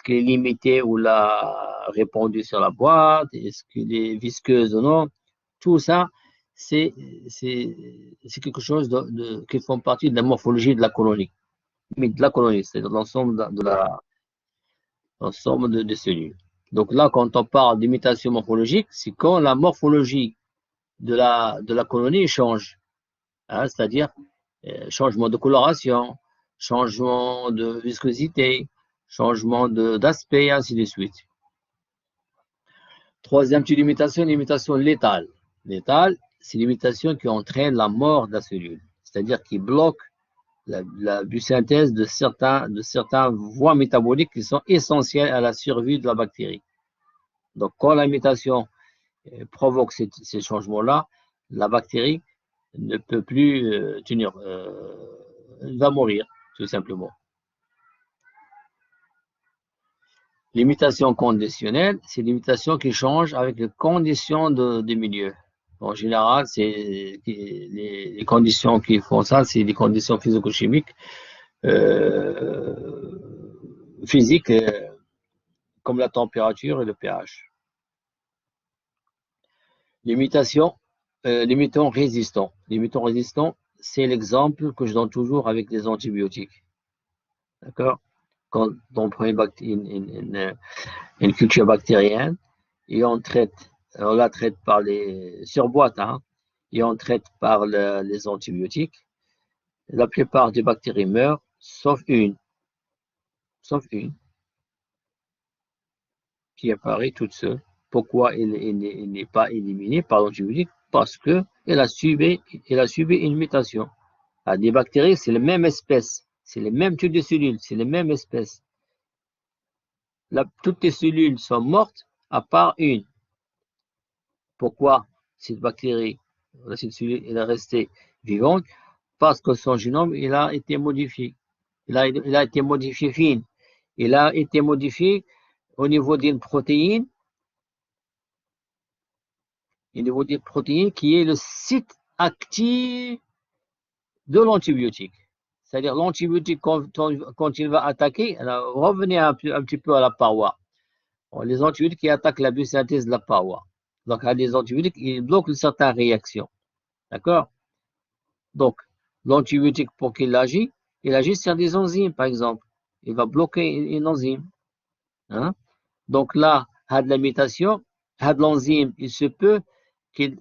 limitée ou la répandue sur la boîte, est-ce qu'elle est visqueuse ou non, tout ça c'est quelque chose qui font partie de la morphologie de la colonie, mais de la colonie, c'est-à-dire l'ensemble des cellules. Donc là, quand on parle d'imitation morphologique, c'est quand la morphologie de la colonie change. Hein, c'est-à-dire changement de coloration, changement de viscosité, changement d'aspect, ainsi de suite. Troisième type d'imitation, l'imitation létale. Létale, c'est l'imitation qui entraîne la mort de la cellule, c'est-à-dire qui bloque la biosynthèse de certaines voies métaboliques qui sont essentielles à la survie de la bactérie. Donc, quand l'imitation provoque ces changements-là, la bactérie ne peut plus tenir, elle va mourir, tout simplement. L'imitation conditionnelle, c'est l'imitation qui change avec les conditions du milieu. En général, c'est les conditions qui font ça, c'est des conditions physico-chimiques, physiques, comme la température et le pH. L'imitation, l'imitant résistant. L'imitant résistant, c'est l'exemple que je donne toujours avec les antibiotiques. D'accord? Quand on prend une culture bactérienne et on la traite par sur boîte, hein, et on traite par les antibiotiques, la plupart des bactéries meurent, sauf une qui apparaît toute seule. Pourquoi elle n'est pas éliminée par l'antibiotique? Parce qu'elle a subi une mutation. Les bactéries, c'est la même espèce, c'est les mêmes types de cellules, c'est les mêmes espèces. Toutes les cellules sont mortes à part une. Pourquoi cette bactérie, cette cellule, elle est restée vivante? Parce que son génome, il a été modifié. Il a été modifié fine. Il a été modifié au niveau d'une protéine. Au niveau d'une protéine qui est le site actif de l'antibiotique. C'est-à-dire l'antibiotique, quand il va attaquer, revenez un petit peu à la paroi. Les antibiotiques qui attaquent la biosynthèse de la paroi. Donc, les antibiotiques, ils bloquent certaines réactions. D'accord? Donc, l'antibiotique, pour qu'il agisse sur des enzymes, par exemple. Il va bloquer une enzyme. Hein? Donc là, had la mutation, had l'enzyme, il se peut qu'il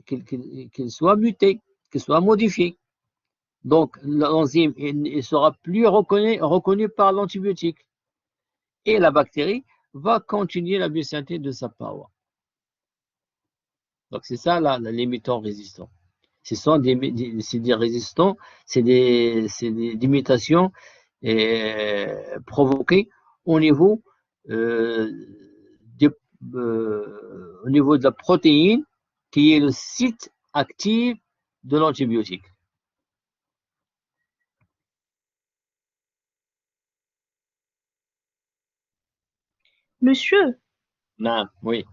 soit muté, qu'il soit modifié. Donc l'enzyme ne sera plus reconnu par l'antibiotique. Et la bactérie va continuer la biosynthèse de sa paroi. Donc c'est ça les mutants résistants. Ce sont des résistants, c'est des mutations provoquées au niveau au niveau de la protéine qui est le site actif de l'antibiotique. Monsieur, Non, oui.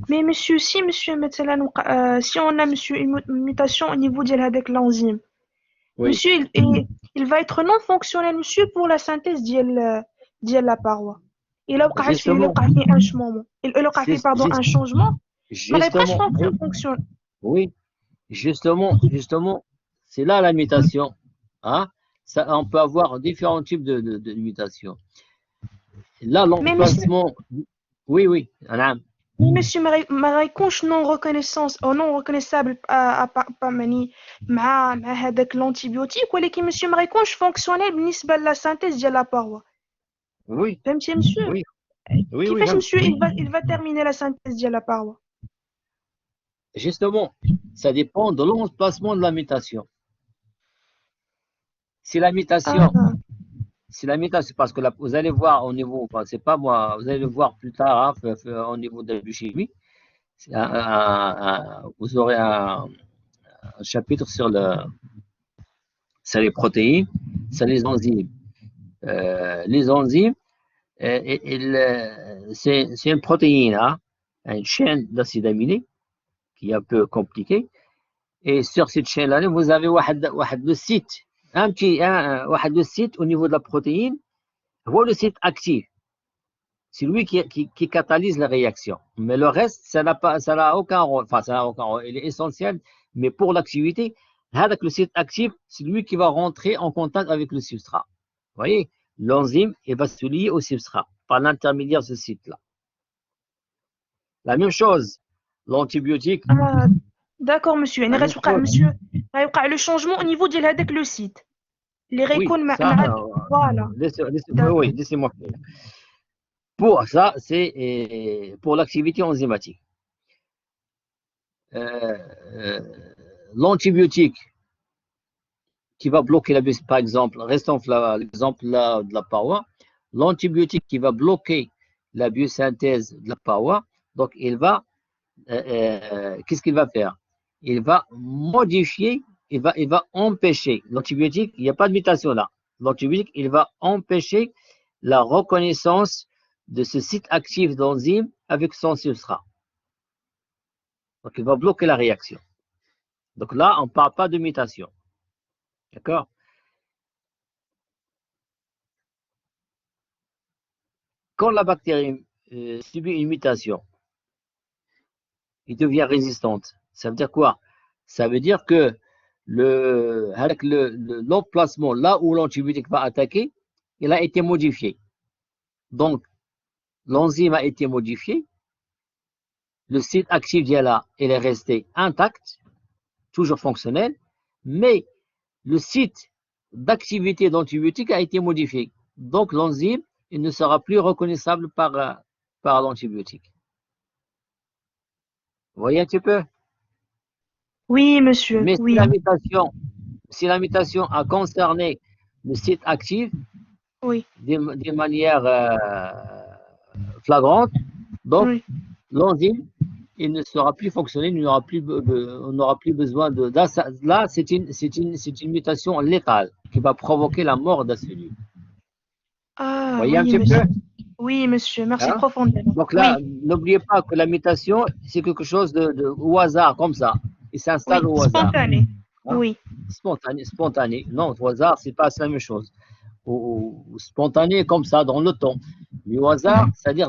mais monsieur, si on a monsieur une mutation au niveau de l'enzyme, Oui. monsieur, il va être non fonctionnel, monsieur, pour la synthèse de la paroi. Il a un changement. Il a un changement. Justement, fonctionne. oui, justement, c'est là la mutation. Hein? Ça, on peut avoir différents types de mutations. Là, l'emplacement. Oui, oui. Mais monsieur, ما يكونش non reconnaissable مع هذاك l'antibiotique ولكن monsieur ما يكونش fonctionnel بالنسبة la synthèse de la paroi. Oui. فهمتي monsieur? Oui. Oui, كيفاش monsieur il va terminer la synthèse de la paroi? Justement, ça dépend de l'emplacement de la mutation. Si la mutation, parce que là, vous allez voir au niveau, enfin, c'est pas moi, vous allez le voir plus tard au niveau de la biochimie, vous aurez un chapitre sur les protéines, sur les enzymes. Les enzymes, c'est une protéine, hein, une chaîne d'acides aminés qui est un peu compliquée. Et sur cette chaîne-là, vous avez le site, le site au niveau de la protéine, le site actif. C'est lui qui catalyse la réaction. Mais le reste, ça n'a aucun rôle. Enfin, ça n'a aucun rôle. Il est essentiel, mais pour l'activité, le site actif, c'est lui qui va rentrer en contact avec le substrat. Vous voyez, l'enzyme va se lier au substrat par l'intermédiaire de ce site-là. La même chose, l'antibiotique. D'accord, monsieur. monsieur, le changement au niveau de le site. Les voilà. Oui, laissez-moi faire. Pour ça, c'est pour l'activité enzymatique. L'antibiotique qui va bloquer par exemple, restons l'exemple de la paroi, l'antibiotique qui va bloquer la biosynthèse de la paroi, donc il va, qu'est-ce qu'il va faire? Il va modifier, il va empêcher l'antibiotique, il n'y a pas de mutation là, l'antibiotique, il va empêcher la reconnaissance de ce site actif d'enzyme avec son substrat. Donc, il va bloquer la réaction. Donc là, on ne parle pas de mutation. D'accord? Quand la bactérie subit une mutation, il devient résistante. Ça veut dire quoi? Ça veut dire que l'emplacement, là où l'antibiotique va attaquer, il a été modifié. Donc, l'enzyme a été modifié, le site actif d'IALA, il est resté intact, toujours fonctionnel, mais le site d'activité d'antibiotique a été modifié. Donc, l'enzyme, il ne sera plus reconnaissable par l'antibiotique. Vous voyez un petit peu? Oui, monsieur. Mais oui. si la mutation a concerné le site actif, oui. de manière flagrante, donc oui. L'enzyme, il ne sera plus fonctionner, on n'aura plus besoin de. Là, c'est une mutation létale qui va provoquer la mort de celui. Ah, vous voyez oui, un petit peu? Oui, monsieur, merci profondément. Donc là, n'oubliez pas que la mutation, c'est quelque chose au hasard, comme ça. Il s'installe au hasard. Spontané. Oui. Spontané. Non, au hasard, c'est pas la même chose. Ou spontané comme ça, dans le temps. Mais au hasard, c'est-à-dire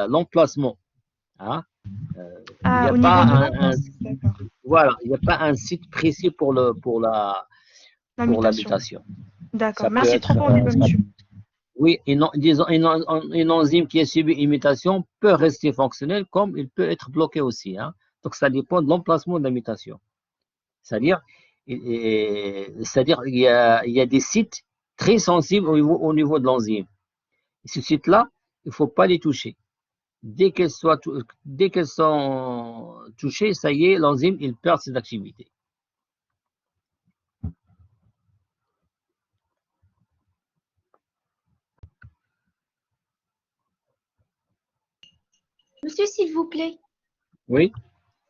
l'emplacement. Hein? Il n'y a pas un site précis pour la mutation. D'accord, merci profondément, monsieur. Oui, disons, une enzyme qui a subi une mutation peut rester fonctionnelle comme il peut être bloqué aussi. Hein. Donc, ça dépend de l'emplacement de la mutation. C'est-à-dire, il y a des sites très sensibles au niveau de l'enzyme. Ces sites-là, il ne faut pas les toucher. Dès qu'elles sont touchées, ça y est, l'enzyme, il perd ses activités. Monsieur, s'il vous plaît, Oui,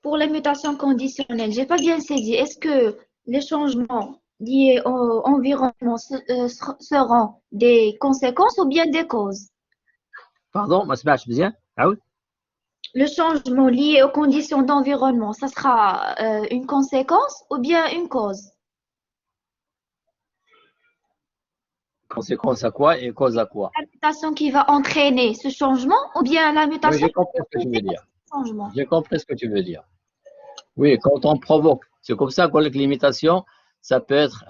pour les mutations conditionnelles, j'ai pas bien saisi. Est-ce que les changements liés au environnement seront des conséquences ou bien des causes? pardon, ما سمعتش مزيان. عاود. Le changement lié aux conditions d'environnement, ça sera une conséquence ou bien une cause? Conséquence à quoi et cause à quoi? La mutation qui va entraîner ce changement ou bien la Oui, mutation j'ai compris ce que tu veux qui va dire. entraîner ce changement? J'ai compris ce que tu veux dire. Oui, quand on provoque, c'est comme ça que l'imitation, ça peut être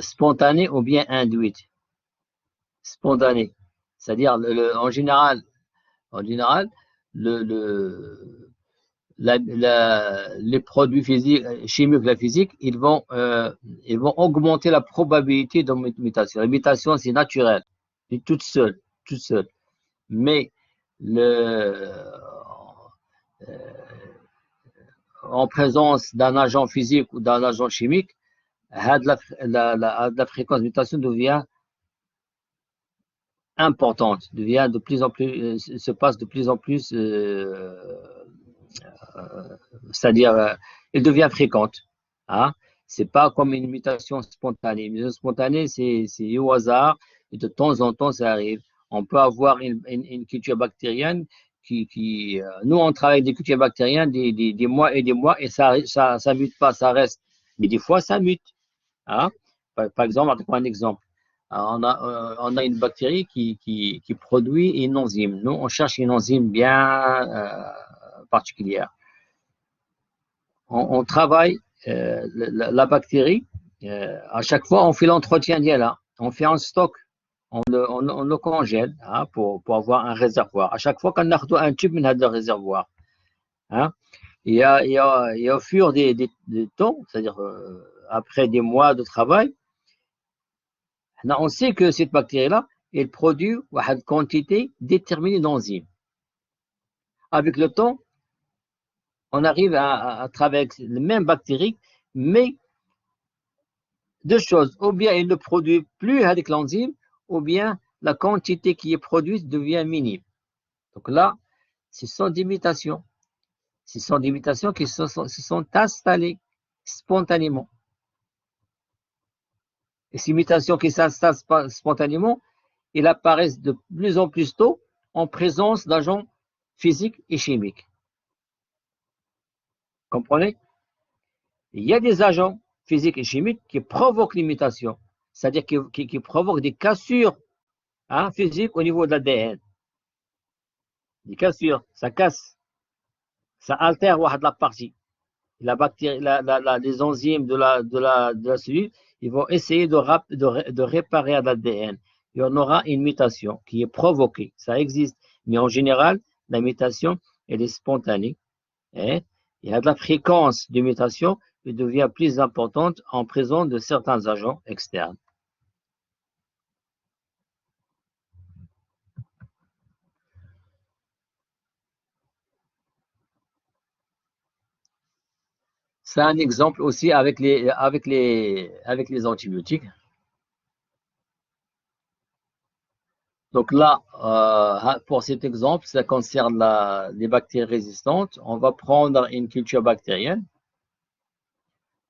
spontané ou bien induite. Spontané. C'est-à-dire, en général, les produits physiques, chimiques, la physique, ils vont augmenter la probabilité de mutation. L'imitation, c'est naturel, c'est toute seule. Mais en présence d'un agent physique ou d'un agent chimique, la fréquence de mutation devient importante, devient de plus en plus, se passe de plus en plus, c'est-à-dire, elle devient fréquente. Hein? C'est pas comme une mutation spontanée. Une mutation spontanée, c'est au hasard et de temps en temps, ça arrive. On peut avoir une culture bactérienne nous, on travaille des cultures bactériennes des mois et des mois et ça mute pas, ça reste. Mais des fois, ça mute. Hein? Par exemple, on prend un exemple. On a une bactérie qui produit une enzyme. Nous, on cherche une enzyme bien particulière. On travaille la bactérie. À chaque fois, on fait l'entretien d'elle. Hein. On fait un stock. On le congèle hein, pour avoir un réservoir. À chaque fois qu'on a un tube de réservoir. Hein. Et au fur des temps, c'est-à-dire après des mois de travail, on sait que cette bactérie-là, elle produit une quantité déterminée d'enzymes. Avec le temps, on arrive à travailler avec les mêmes bactéries, mais deux choses. Ou bien elle ne produit plus avec l'enzyme, ou bien la quantité qui est produite devient minime. Donc là, ce sont des mutations. Ce sont des mutations qui se sont installées spontanément. Et ces mutations qui s'installent spontanément, elles apparaissent de plus en plus tôt en présence d'agents physiques et chimiques. Comprenez? Il y a des agents physiques et chimiques qui provoquent les mutations, c'est-à-dire qui provoquent des cassures hein, physiques au niveau de l'ADN. Des cassures, ça casse, ça altère la partie. La bactérie, les enzymes de la cellule, ils vont essayer de réparer l'ADN. Il y en aura une mutation qui est provoquée, ça existe. Mais en général, la mutation, elle est spontanée. Hein? Il y a de la fréquence de mutation qui devient plus importante en présence de certains agents externes. C'est un exemple aussi avec les antibiotiques. Donc là, pour cet exemple, ça concerne les bactéries résistantes. On va prendre une culture bactérienne.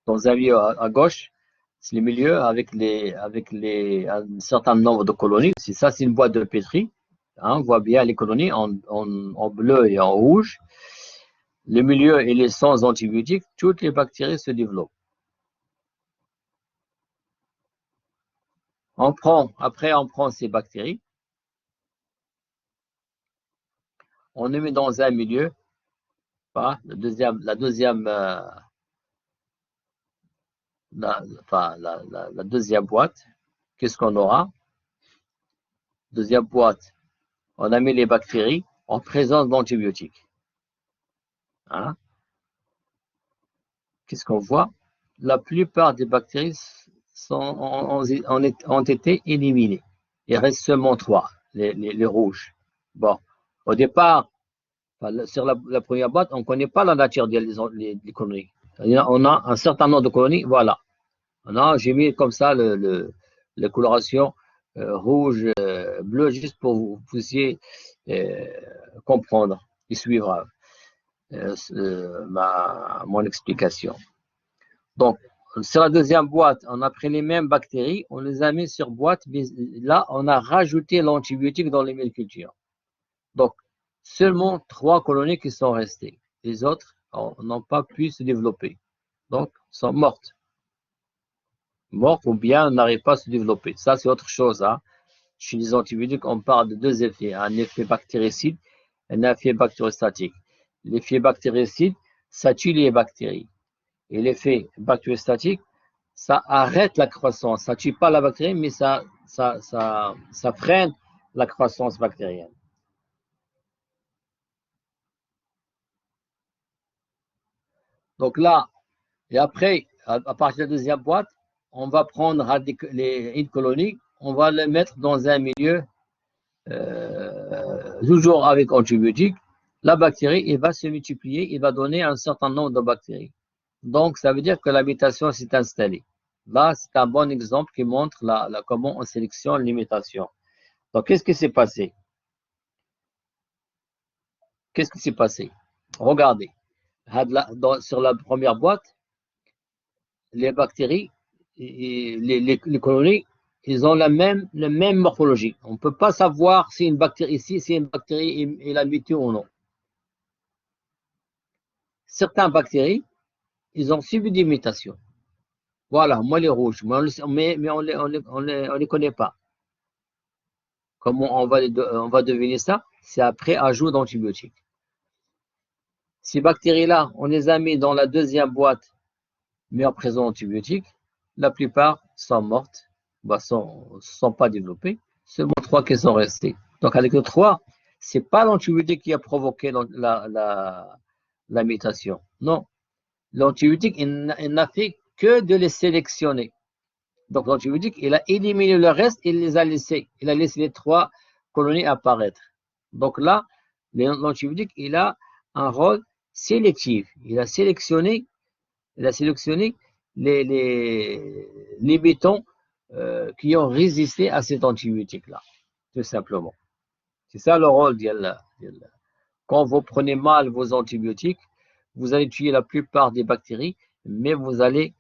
Dans un milieu à gauche, c'est le milieu avec un certain nombre de colonies. C'est ça, c'est une boîte de pétri. Hein, on voit bien les colonies en bleu et en rouge. Le milieu, il est sans antibiotiques. Toutes les bactéries se développent. Après, on prend ces bactéries. On les met dans un milieu. La deuxième boîte, qu'est-ce qu'on aura? deuxième boîte, on a mis les bactéries en présence d'antibiotiques. Hein? Qu'est-ce qu'on voit? La plupart des bactéries ont été éliminées. Il reste seulement 3, les rouges. Bon, au départ, sur la première boîte, on ne connaît pas la nature des colonies. On a un certain nombre de colonies, voilà. J'ai mis comme ça la coloration rouge, bleu, juste pour que vous puissiez comprendre et suivre mon explication. Donc, sur la deuxième boîte, on a pris les mêmes bactéries, on les a mis sur boîte, mais là, on a rajouté l'antibiotique dans les cultures. Donc, seulement 3 colonies qui sont restées. Les autres n'ont pas pu se développer. Donc, sont mortes. Mortes ou bien n'arrivent pas à se développer. Ça, c'est autre chose. Hein. Chez les antibiotiques, on parle de 2 effets. Un effet bactéricide et un effet bactériostatique. L'effet bactéricide, ça tue les bactéries. Et l'effet bactériostatique, ça arrête la croissance. Ça ne tue pas la bactérie, mais ça freine la croissance bactérienne. Donc là, et après, à partir de la deuxième boîte, on va prendre une colonie, on va le mettre dans un milieu toujours avec antibiotiques. La bactérie, il va se multiplier, il va donner un certain nombre de bactéries. Donc, ça veut dire que la mutation s'est installée. Là, c'est un bon exemple qui montre comment on sélectionne les mutations. Donc, qu'est-ce qui s'est passé? Qu'est-ce qui s'est passé? Regardez. Sur la première boîte, les bactéries, les colonies, ils ont la même morphologie. On ne peut pas savoir si une bactérie ici, si une bactérie est la mutée ou non. Certaines bactéries, ils ont subi des mutations. Voilà, moi les rouges, mais on les connaît pas. Comment on va deviner ça? C'est après ajout d'antibiotiques. Ces bactéries-là, on les a mis dans la deuxième boîte, mais en présence d'antibiotiques. La plupart sont mortes, sont pas développées. Seulement 3 qui sont restées. Donc avec les 3, c'est pas l'antibiotique qui a provoqué la mutation. Non, l'antibiotique, il n'a fait que de les sélectionner. Donc l'antibiotique, il a éliminé le reste, il les a laissés. Il a laissé les 3 colonies apparaître. Donc là, l'antibiotique, il a un rôle sélectif. Il a sélectionné les bétons qui ont résisté à cet antibiotique-là, tout simplement. C'est ça le rôle d'Yallah. Quand vous prenez mal vos antibiotiques, vous allez tuer la plupart des bactéries, mais vous allez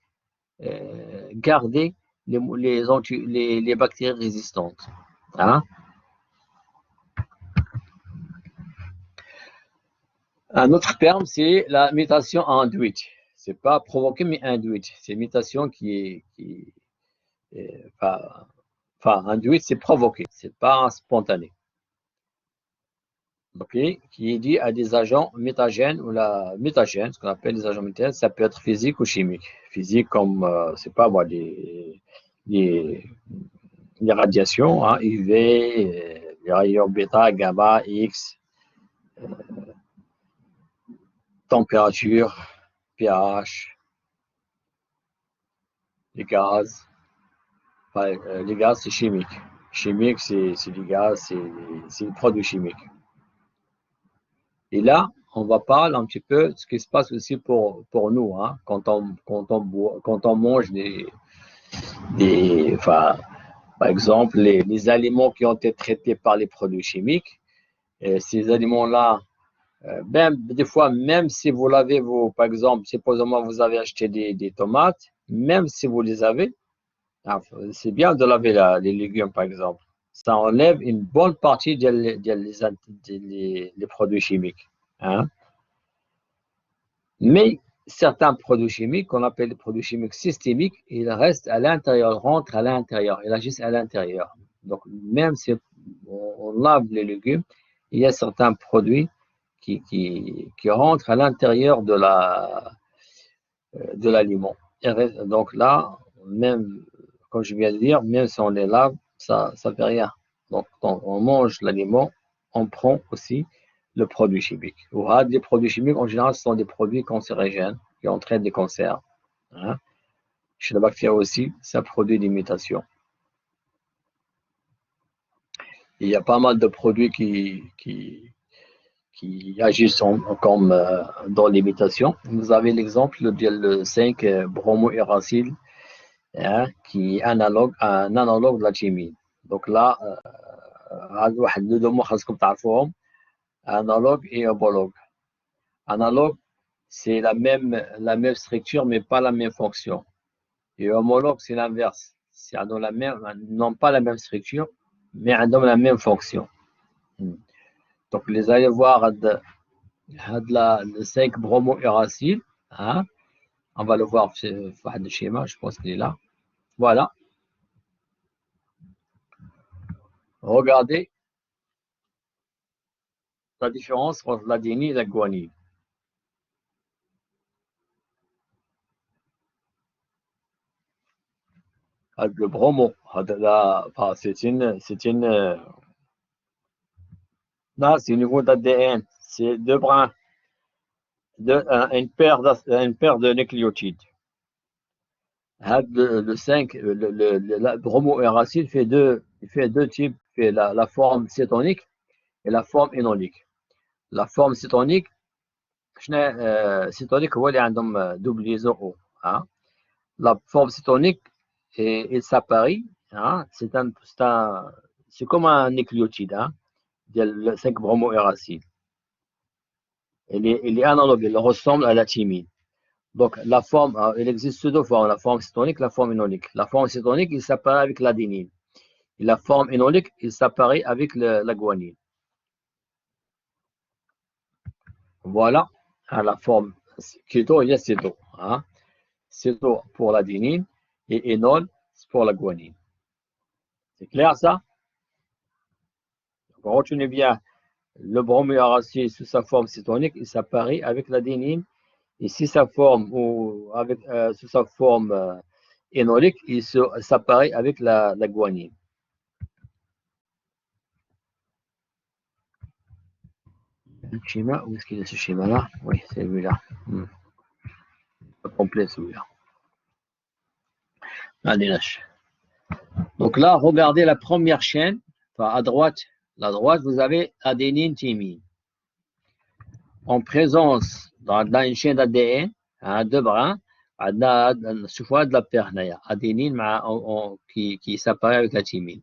garder les bactéries résistantes. Hein? Un autre terme, c'est la mutation induite. Ce n'est pas provoquée, mais induite. C'est une mutation induite, c'est provoqué, ce n'est pas spontané. Okay, qui est dit à des agents métagènes ou métagènes, ce qu'on appelle des agents métagènes, ça peut être physique ou chimique. Physique comme, c'est pas moi, les radiations, hein, UV, les rayons bêta, gamma, X, température, pH, les gaz. Les gaz, c'est chimique. Chimique, c'est les gaz, c'est les produits chimiques. Et là, on va parler un petit peu de ce qui se passe aussi pour nous, hein, quand on mange par exemple, les aliments qui ont été traités par les produits chimiques. Et ces aliments-là, des fois, même si vous l'avez, par exemple, supposément vous avez acheté des tomates, même si vous les avez, c'est bien de laver les légumes, par exemple. Ça enlève une bonne partie des produits chimiques. Hein? Mais certains produits chimiques, qu'on appelle les produits chimiques systémiques, ils restent à l'intérieur, rentrent à l'intérieur, ils agissent à l'intérieur. Donc, même si on lave les légumes, il y a certains produits qui rentrent à l'intérieur de l'aliment. Donc là, même, comme je viens de dire, même si on les lave, ça ne fait rien. Donc, quand on mange l'aliment, on prend aussi le produit chimique. Les produits chimiques, en général, ce sont des produits cancérigènes qui entraînent des cancers. Hein. Chez la bactérie aussi, ça produit des mutations. Il y a pas mal de produits qui agissent comme dans l'imitation. Vous avez l'exemple du 5-bromouracile, hein, qui est un analogue de la chimie. Donc là, analogue et homologue. Analogue, c'est la même structure, mais pas la même fonction. Et homologue, c'est l'inverse. C'est non pas la même structure, mais la même fonction. Donc, vous allez voir le 5-bromouracile. Hein? On va le voir sur le schéma, je pense qu'il est là. Voilà. Regardez la différence entre l'adénine et la guanine. Le bromo, c'est une là, c'est au niveau d'ADN, c'est deux brins, une paire de nucléotides. Le 5, le bromouracile fait deux types, fait la forme cétonique et la forme énolique. La forme cétonique, cétonique, هو اللي عندهم double liaison O. La forme cétonique, il s'apparie, hein, c'est comme un nucléotide, hein, le 5-bromouracile. Il est analogue, il ressemble à la thymine. Donc, la forme, il existe deux formes, la forme cétonique, la forme énolique. La forme cétonique, il s'apparie avec l'adénine. Et la forme énolique, il s'apparie avec la guanine. Voilà, la forme keto, il y a céto. Hein. Céto pour l'adénine et énol pour la guanine. C'est clair ça? Retenez bien, le bromouracile sous sa forme cétonique, il s'apparie avec l'adénine. Et si sa forme sous sa forme énolique, il s'apparie avec la guanine. Le schéma, où est-ce qu'il est ce schéma-là? Oui, c'est celui-là. Pas complet celui-là. Allez, lâche. Donc là, regardez la première chaîne. Enfin, à droite, vous avez adénine, thymine. En présence dans une chaîne d'ADN, deux brins, sous forme de la pernaya, adénine qui s'apparaît avec la thymine.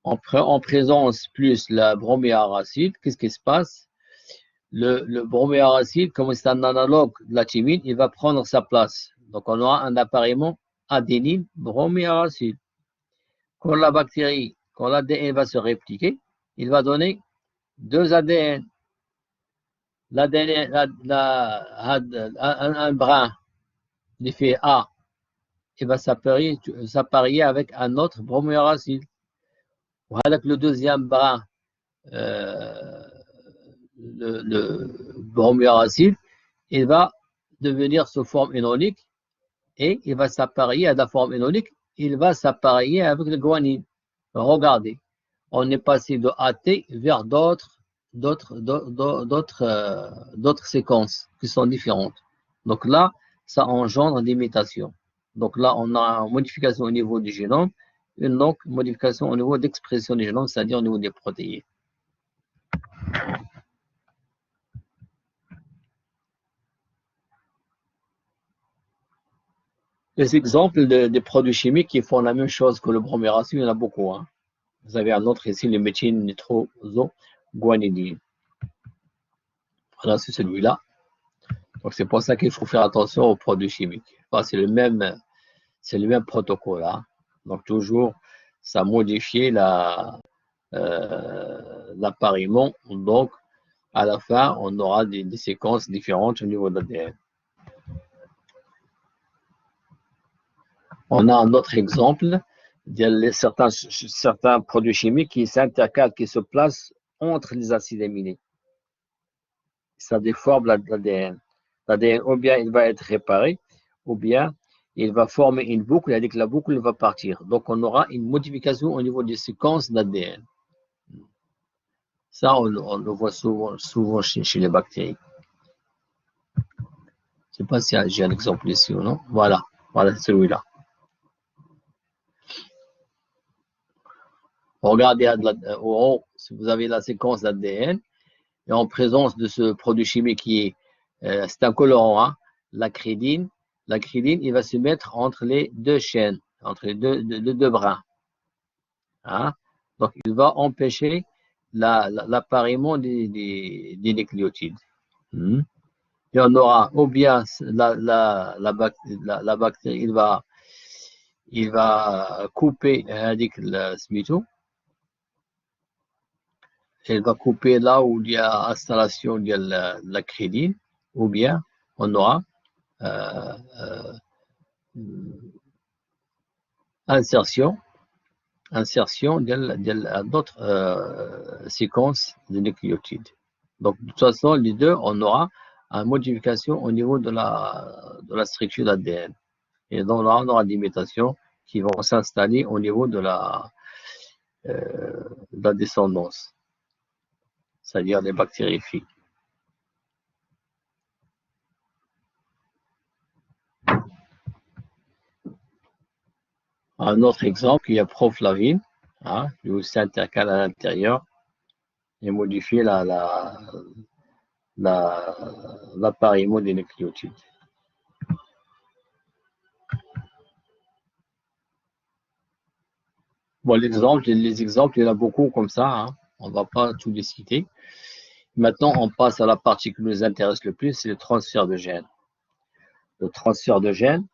En présence plus la bromouracile, qu'est-ce qui se passe? Le bromouracile, comme c'est un analogue de la thymine, il va prendre sa place. Donc, on aura un appareillement adénine bromouracile. Quand la bactérie, quand l'ADN va se répliquer, il va donner deux ADN. Un brin, l'effet A, il va s'apparier avec un autre bromouracile. Avec le deuxième brin, le bromouracile, il va devenir sous forme énolique et il va s'appareiller à la forme énolique, il va s'appareiller avec le guanine. Regardez, on est passé de AT vers d'autres séquences qui sont différentes. Donc là, ça engendre des mutations. Donc là, on a une modification au niveau du génome, une modification au niveau d'expression du génome, c'est-à-dire au niveau des protéines. Les exemples des produits chimiques qui font la même chose que le bromouracile, il y en a beaucoup. Hein. Vous avez un autre ici, le méthylnitrosoguanidine. Voilà, c'est celui-là. Donc c'est pour ça qu'il faut faire attention aux produits chimiques. Enfin, c'est le même protocole. Hein. Donc toujours, ça modifie l'appariement. Donc à la fin, on aura des séquences différentes au niveau de l'ADN. On a un autre exemple, certains produits chimiques qui s'intercalent, qui se placent entre les acides aminés. Ça déforme l'ADN. L'ADN, ou bien il va être réparé, ou bien il va former une boucle, et que la boucle va partir. Donc, on aura une modification au niveau des séquences d'ADN. Ça, on le voit souvent chez les bactéries. Je ne sais pas si j'ai un exemple ici ou non. Voilà, celui-là. Regardez au haut, si vous avez la séquence d'ADN, et en présence de ce produit chimique qui est, c'est un colorant, hein, l'acridine, il va se mettre entre les deux chaînes, entre les deux brins. Hein. Donc, il va empêcher l'appariement des nucléotides. Et on aura ou bien la bactérie, il va couper le smito. Elle va couper là où il y a installation de l'acridine, ou bien on aura insertion d'autres séquences de nucléotides. Donc, de toute façon, les deux, on aura une modification au niveau de la structure d'ADN. Et donc là, on aura des mutations qui vont s'installer au niveau de la descendance, c'est-à-dire les bactéries filles. Un autre exemple, il y a proflavine, hein, qui aussi intercale à l'intérieur et modifie l'appariement des nucléotides. Bon, les exemples, il y en a beaucoup comme ça, hein. On ne va pas tous les citer. Maintenant, on passe à la partie qui nous intéresse le plus, c'est le transfert de gènes. Le transfert de gènes,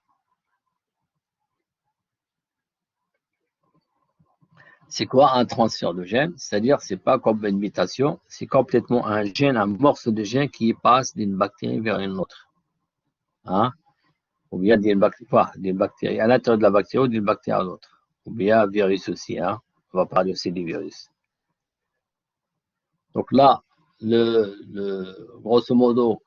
c'est quoi un transfert de gène? C'est-à-dire, c'est pas comme une mutation, c'est complètement un gène, un morceau de gène qui passe d'une bactérie vers une autre. Hein? Ou bien d'une bactérie à l'intérieur de la bactérie ou d'une bactérie à l'autre. Ou bien un virus aussi. Hein? On va parler aussi des virus. Donc là, grosso modo,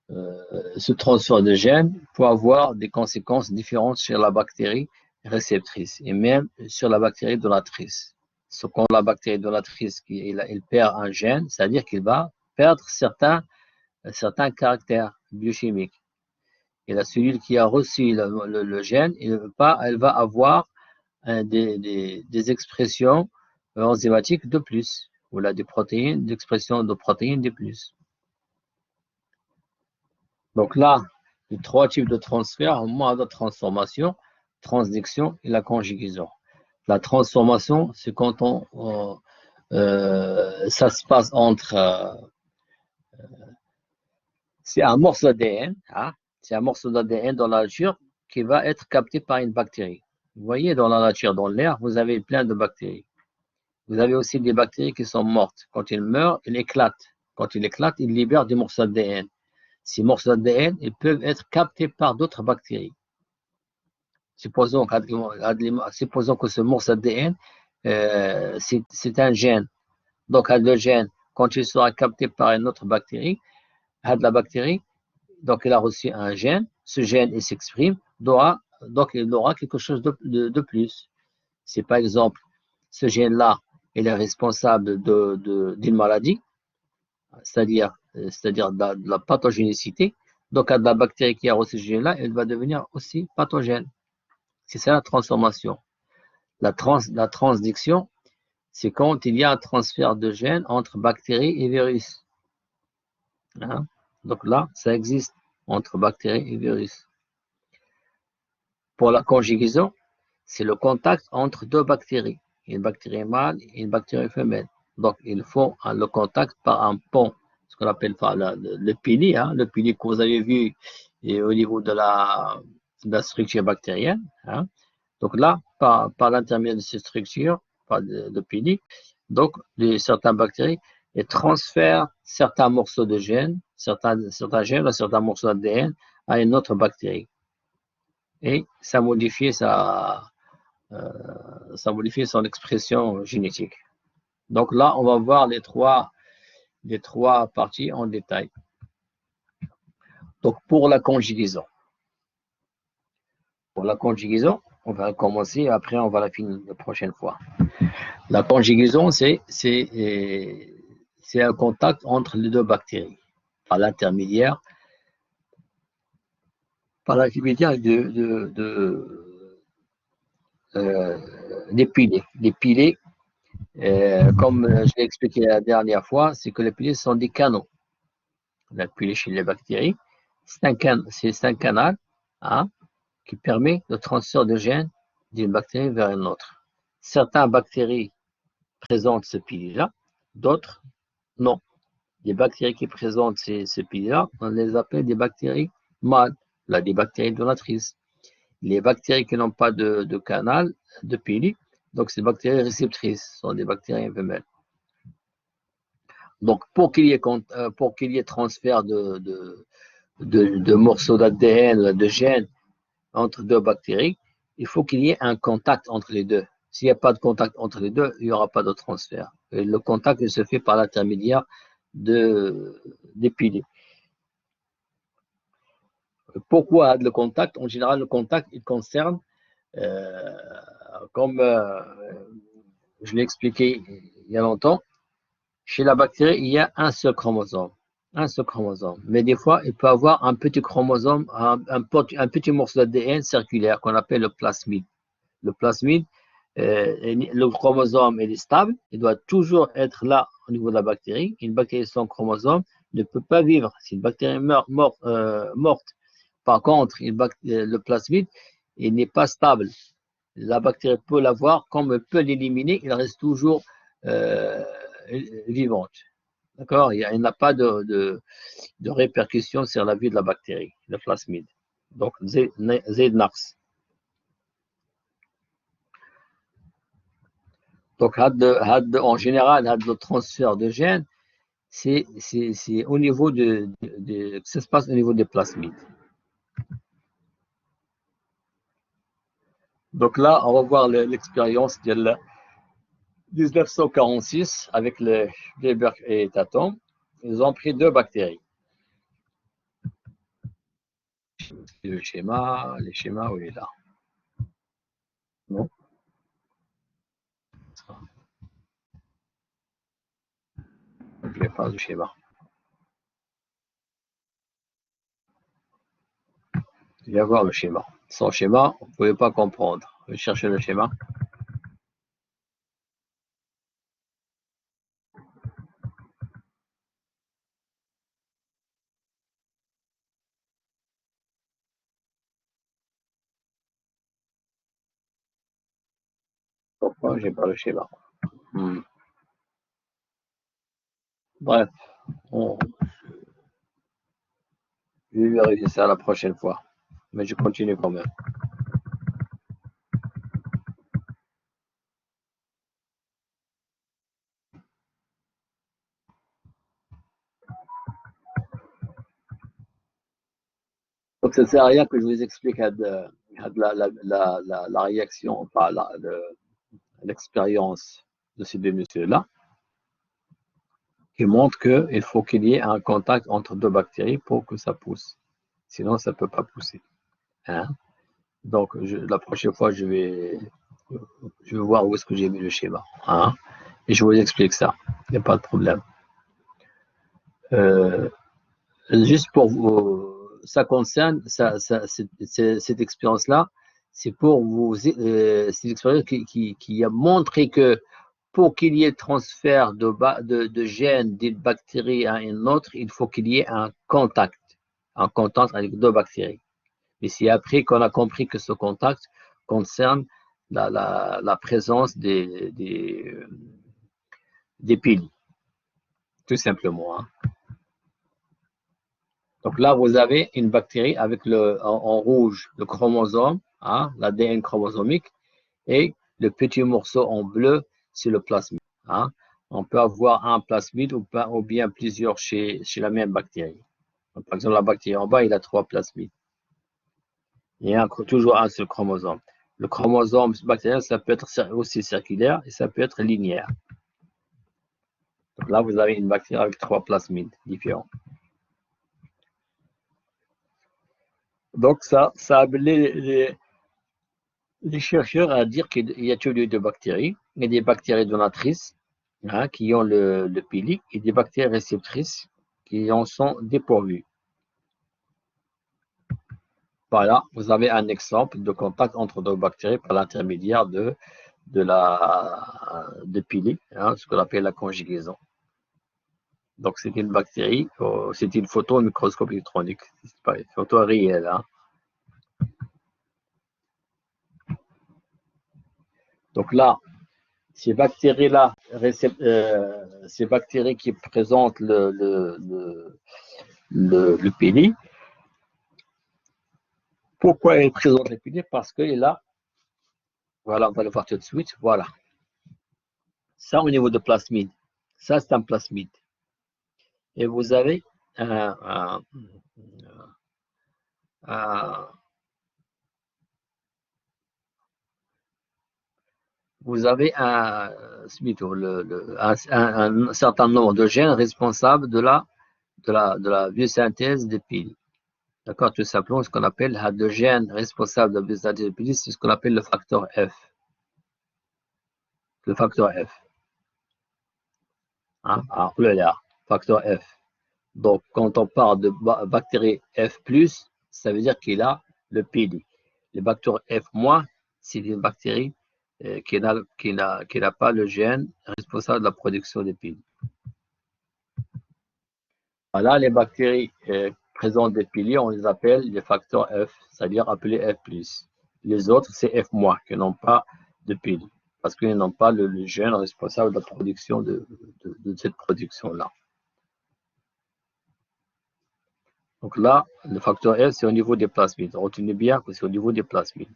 ce transfert de gène peut avoir des conséquences différentes sur la bactérie réceptrice et même sur la bactérie donatrice. Quand la bactérie donatrice il perd un gène, c'est-à-dire qu'il va perdre certains caractères biochimiques. Et la cellule qui a reçu le gène, elle va avoir des expressions enzymatiques de plus, ou là des protéines, d'expression de protéines de plus. Donc là, les trois types de transfert, au moins de transformation, transduction et la conjugaison. La transformation, c'est quand ça se passe entre... c'est un morceau d'ADN, hein, c'est un morceau d'ADN dans la nature qui va être capté par une bactérie. Vous voyez, dans la nature, dans l'air, vous avez plein de bactéries. Vous avez aussi des bactéries qui sont mortes. Quand ils meurent, ils éclatent. Quand ils éclatent, ils libèrent des morceaux d'ADN. Ces morceaux d'ADN, ils peuvent être captés par d'autres bactéries. Supposons que ce morceau d'ADN, c'est un gène. Donc, le gène, quand il sera capté par une autre bactérie, la bactérie, donc elle a reçu un gène, ce gène, il s'exprime, donc il aura quelque chose de plus. C'est par exemple, ce gène-là, il est responsable d'une maladie, c'est-à-dire de la pathogénicité. Donc, la bactérie qui a reçu ce gène-là, elle va devenir aussi pathogène. C'est ça la transformation. La transduction, c'est quand il y a un transfert de gènes entre bactéries et virus. Hein? Donc là, ça existe entre bactéries et virus. Pour la conjugaison, c'est le contact entre deux bactéries, une bactérie mâle et une bactérie femelle. Donc, il faut le contact par un pont, ce qu'on appelle le pili, hein, le pili que vous avez vu au niveau de la structure bactérienne. Hein. Donc là, par l'intermédiaire de ces structures, par le pili, donc certaines bactéries elles transfèrent certains morceaux de gènes, certains gènes, certains morceaux d'ADN à une autre bactérie. Et ça modifie son expression génétique. Donc là, on va voir les trois parties en détail. Donc pour la conjugaison. Pour la conjugaison, on va commencer, après on va la finir la prochaine fois. La conjugaison, c'est un contact entre les deux bactéries, par l'intermédiaire des piliers. Les piliers, comme je l'ai expliqué la dernière fois, c'est que les piliers sont des canaux. Les piliers chez les bactéries, c'est un canal, hein, qui permet le transfert de gènes d'une bactérie vers une autre. Certaines bactéries présentent ce pilier-là, d'autres non. Les bactéries qui présentent ce pilier-là, on les appelle des bactéries mâles, là, des bactéries donatrices. Les bactéries qui n'ont pas de canal, de pilier, donc c'est des bactéries réceptrices, sont des bactéries femelles. Donc pour qu'il y ait transfert de morceaux d'ADN, de gènes entre deux bactéries, il faut qu'il y ait un contact entre les deux. S'il n'y a pas de contact entre les deux, il n'y aura pas de transfert. Et le contact il se fait par l'intermédiaire des piliers. Pourquoi le contact? En général, le contact, il concerne, comme je l'ai expliqué il y a longtemps, chez la bactérie, il y a un seul chromosome. Un seul chromosome. Mais des fois, il peut avoir un petit chromosome, un petit morceau d'ADN circulaire qu'on appelle le plasmide. Le plasmide, le chromosome il est stable, il doit toujours être là au niveau de la bactérie. Une bactérie sans chromosome ne peut pas vivre. C'est une bactérie morte. Par contre, le plasmide, il n'est pas stable. La bactérie peut l'avoir, comme elle peut l'éliminer, il reste toujours vivante. D'accord? Il n'a pas de répercussion sur la vie de la bactérie, le plasmide. Donc, Z-Nars. Donc, en général, le transfert de gènes, c'est au niveau ça se passe au niveau des plasmides. Donc là, on va voir l'expérience de 1946 avec le Weber et Tatum. Ils ont pris deux bactéries. Le schéma, où il est là. Non. Je vais faire le schéma. Je vais voir le schéma. Sans schéma, vous ne pouvez pas comprendre. Je vais chercher le schéma. Pourquoi j'ai pas le schéma? Bref, je vais vérifier ça la prochaine fois. Mais je continue quand même. Donc, ça ne sert à rien que je vous explique la réaction, enfin, l'expérience de ces deux messieurs-là, qui montre qu'il faut qu'il y ait un contact entre deux bactéries pour que ça pousse. Sinon, ça ne peut pas pousser. Hein? Donc, la prochaine fois, je vais voir où est-ce que j'ai mis le schéma. Hein? Et je vous explique ça. Il n'y a pas de problème. Juste pour vous, ça concerne cette expérience-là, c'est pour vous, c'est l'expérience qui a montré que pour qu'il y ait transfert de gènes d'une bactérie à une autre, il faut qu'il y ait un contact avec deux bactéries. Mais c'est après qu'on a compris que ce contact concerne la présence des piliers, tout simplement. Hein. Donc là, vous avez une bactérie avec en rouge le chromosome, hein, l'ADN chromosomique, et le petit morceau en bleu, c'est le plasmide. Hein. On peut avoir un plasmide ou bien plusieurs chez la même bactérie. Donc, par exemple, la bactérie en bas, il a 3 plasmides. Il y a toujours un seul chromosome. Le chromosome bactérien, ça peut être aussi circulaire et ça peut être linéaire. Donc là, vous avez une bactérie avec 3 plasmides différents. Donc ça Les chercheurs à dire qu'il y a toujours deux bactéries. Il y a des bactéries donatrices qui ont le pili et des bactéries réceptrices qui en sont dépourvues. Voilà, vous avez un exemple de contact entre deux bactéries par l'intermédiaire de pili, ce qu'on appelle la conjugaison. Donc, c'est une bactérie, c'est une photo au microscope électronique. C'est pas une photo réelle. Donc là, ces bactéries-là, ces bactéries qui présentent le pili, pourquoi elles présentent le pili? Parce que là, voilà, on va le voir tout de suite, voilà. Ça au niveau de plasmide, ça c'est un plasmide. Et vous avez vous avez un certain nombre de gènes responsables de la biosynthèse des piles. D'accord, tout simplement, ce qu'on appelle le gène responsable de la biosynthèse des piles, c'est ce qu'on appelle le facteur F. Le facteur F. Alors, là, facteur F. Donc, quand on parle de bactérie F+, ça veut dire qu'il a le pili. Les bactéries F-, c'est une bactérie qui n'a pas le gène responsable de la production des piles. Voilà, les bactéries présentes des piliers, on les appelle les facteurs F, c'est-à-dire appelés F+. Les autres, c'est F-, qui n'ont pas de piles, parce qu'ils n'ont pas le gène responsable de la production de cette production-là. Donc là, le facteur F, c'est au niveau des plasmides. Retenez bien que c'est au niveau des plasmides.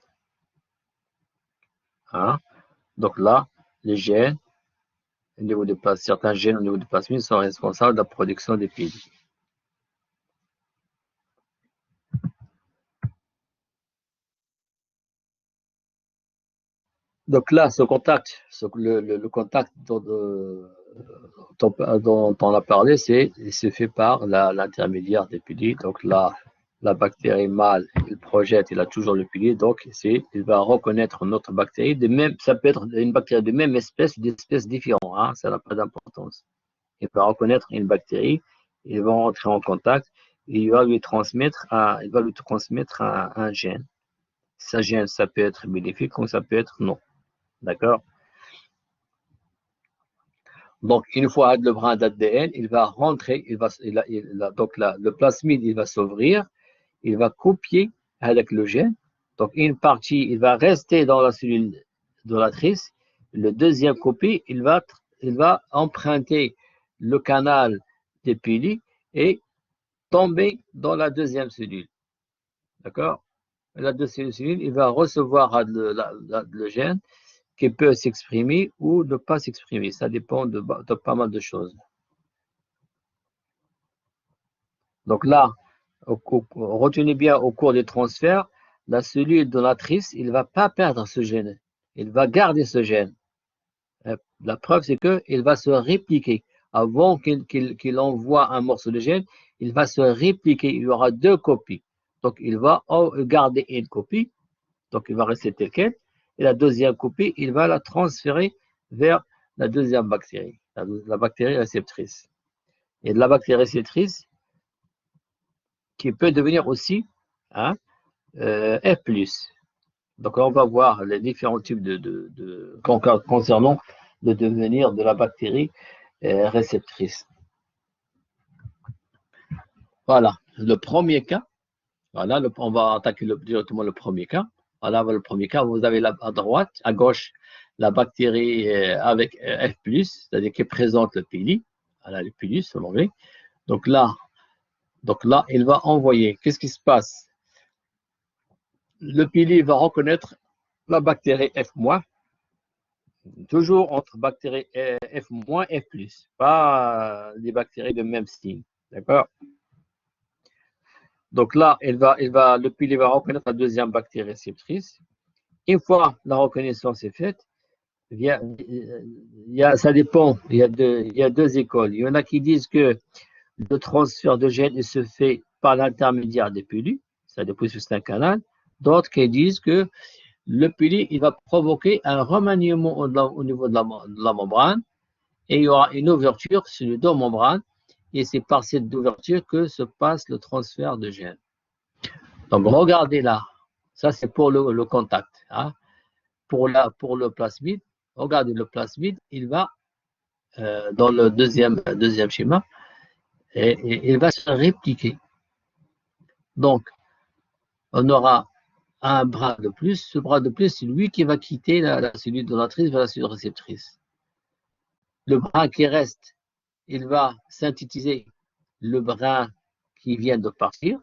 Donc là, les gènes, au niveau des certains gènes au niveau des plasmides sont responsables de la production des piles. Donc là, ce contact, le contact dont on a parlé, il se fait par l'intermédiaire des piliers. Donc là, la bactérie mâle, il projette, il a toujours le pilier, donc il va reconnaître notre bactérie. Ça peut être une bactérie de même espèce, d'espèces différentes, ça n'a pas d'importance. Il va reconnaître une bactérie, il va entrer en contact, et il va lui transmettre un gène. Ce gène, ça peut être bénéfique comme ça peut être non. D'accord? Donc, une fois le brin d'ADN, il va rentrer, donc là, le plasmide, il va s'ouvrir, il va copier avec le gène. Donc, une partie, il va rester dans la cellule donatrice. Le deuxième copie, il va emprunter le canal des pili et tomber dans la deuxième cellule. D'accord? La deuxième cellule, il va recevoir le gène qui peut s'exprimer ou ne pas s'exprimer. Ça dépend de pas mal de choses. Donc là, retenez bien au cours des transferts, la cellule donatrice, il ne va pas perdre ce gène. Il va garder ce gène. La preuve, c'est qu'il va se répliquer. Avant qu'il envoie un morceau de gène, il va se répliquer. Il y aura deux copies. Donc, il va garder une copie. Donc, il va rester tel quel. Et la deuxième copie, il va la transférer vers la deuxième bactérie, la bactérie réceptrice. Et de la bactérie réceptrice qui peut devenir aussi F+. Donc, on va voir les différents types concernant le devenir de la bactérie réceptrice. Voilà, le premier cas. Voilà, on va attaquer directement le premier cas. Voilà, le premier cas, vous avez à droite, à gauche, la bactérie avec F+, c'est-à-dire qui présente le pili. Voilà, le pili, selon lui. Donc là, il va envoyer. Qu'est-ce qui se passe? Le pili va reconnaître la bactérie F-, toujours entre bactéries F-, F+, pas des bactéries de même style. D'accord? Donc là, le pili va reconnaître la deuxième bactérie réceptrice. Une fois la reconnaissance est faite, ça dépend. Il y a deux écoles. Il y en a qui disent que le transfert de gènes se fait par l'intermédiaire des pilules, ça dépose sur un canal. D'autres qui disent que le pili, il va provoquer un remaniement au niveau de la membrane et il y aura une ouverture sur les deux membranes et c'est par cette ouverture que se passe le transfert de gènes. Donc, regardez là. Ça, c'est pour le contact. Hein. Pour le plasmide, regardez le plasmide, il va dans le deuxième schéma et il va se répliquer. Donc, on aura un bras de plus. Ce bras de plus, c'est lui qui va quitter la cellule donatrice vers la cellule réceptrice. Le bras qui reste, il va synthétiser le brin qui vient de partir.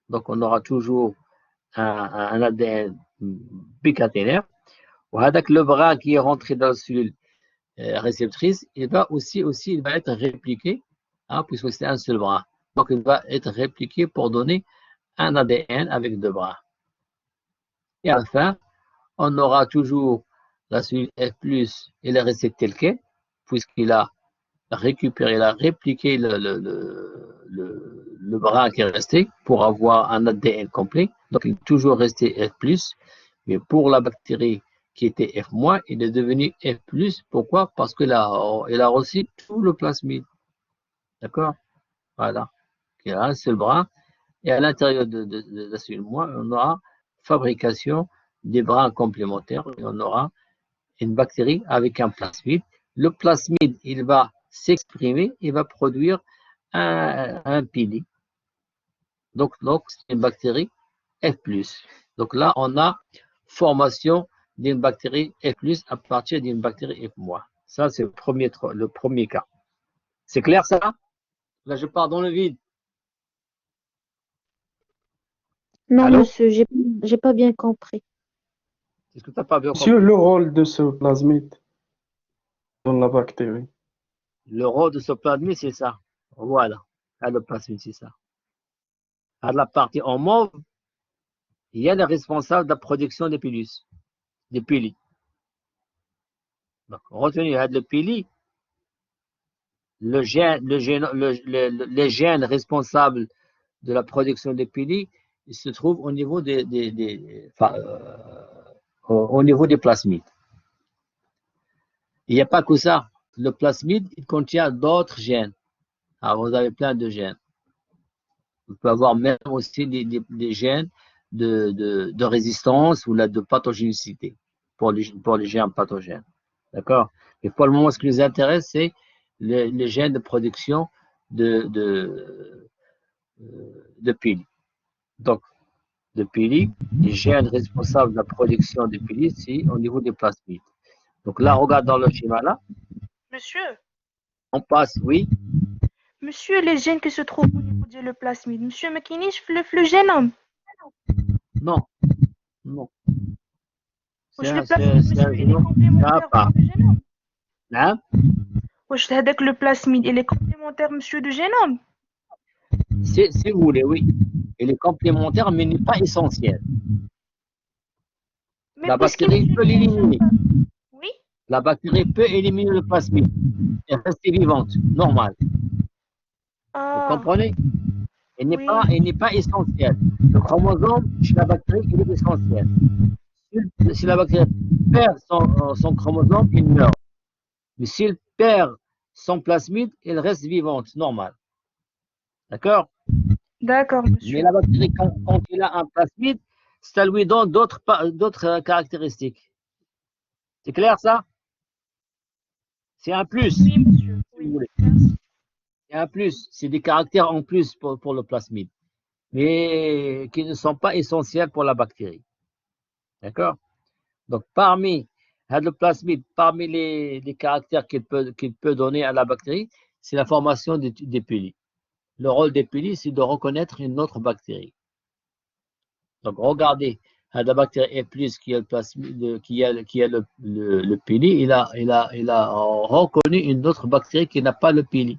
Donc, on aura toujours un ADN bicaténaire. Avec le bras qui est rentré dans la cellule réceptrice, il va il va être répliqué, hein, puisque c'est un seul bras. Donc, il va être répliqué pour donner un ADN avec deux bras. Et enfin, on aura toujours la cellule F+, il est resté tel quel, puisqu'il a récupéré, il a répliqué le bras qui est resté pour avoir un ADN complet. Donc, il est toujours resté F+, mais pour la bactérie qui était F-, il est devenu F+. Pourquoi? Parce qu'il a reçu tout le plasmide. D'accord? Voilà. Il y a un seul bras. Et à l'intérieur de la cellule moi, on aura fabrication des brins complémentaires et on aura une bactérie avec un plasmide. Le plasmide, il va s'exprimer, il va produire un pili. Donc c'est une bactérie F+. Donc là, on a formation d'une bactérie F+, à partir d'une bactérie F-. Ça, c'est le premier cas. C'est clair, ça? Là, je pars dans le vide. Non, Allô? monsieur, j'ai pas bien compris. Est-ce que tu n'as pas bien Monsieur, compris? le rôle de ce plasmide dans la bactérie. Le rôle de ce plasmide, c'est ça. Voilà. Ah, le plasmide, c'est ça. À la partie en mauve, il y a les responsables de la production des pilus, des pili. Donc, retenez, le pili, les gènes responsables de la production des pili, ils se trouvent au niveau au niveau des plasmides. Il n'y a pas que ça. Le plasmide, il contient d'autres gènes. Alors, vous avez plein de gènes. Vous pouvez avoir même aussi des gènes de résistance ou de pathogénicité pour les gènes pathogènes. D'accord? Et pour le moment, ce qui nous intéresse, c'est les gènes de production de pili. Donc, de pili, les gènes responsables de la production de pili, c'est au niveau des plasmides. Donc là, regarde dans le schéma là. Monsieur, On passe, oui. monsieur, les gènes qui se trouvent au niveau du plasmide, monsieur, mais qui niche le génome. Non. Non. واش le plasmide, monsieur, il est complémentaire du génome. Hein? واش هذاك le plasmide, il est complémentaire, monsieur, du génome. Si vous voulez, oui. Il est complémentaire, mais il n'est pas essentiel. Mais La bactérie peut l'éliminer. Oui. La bactérie peut éliminer le plasmide et rester vivante, normal. Vous comprenez? Il n'est pas essentiel. Le chromosome chez la bactérie, il est essentiel. Si la bactérie perd son chromosome, il meurt. Mais s'il perd son plasmide, elle reste vivante, normal. D'accord? D'accord, monsieur. Mais la bactérie, quand il a un plasmide, ça lui donne d'autres caractéristiques. C'est clair, ça? C'est un plus. Oui, monsieur. Si vous voulez. C'est un plus. C'est des caractères en plus pour le plasmide, mais qui ne sont pas essentiels pour la bactérie. D'accord? Donc, parmi le plasmide, parmi les caractères qu'il peut donner à la bactérie, c'est la formation des pili. Le rôle des pili, c'est de reconnaître une autre bactérie. Donc, regardez, la bactérie F+, qui a le plasmide, qui a le pili, il a reconnu une autre bactérie qui n'a pas le pili,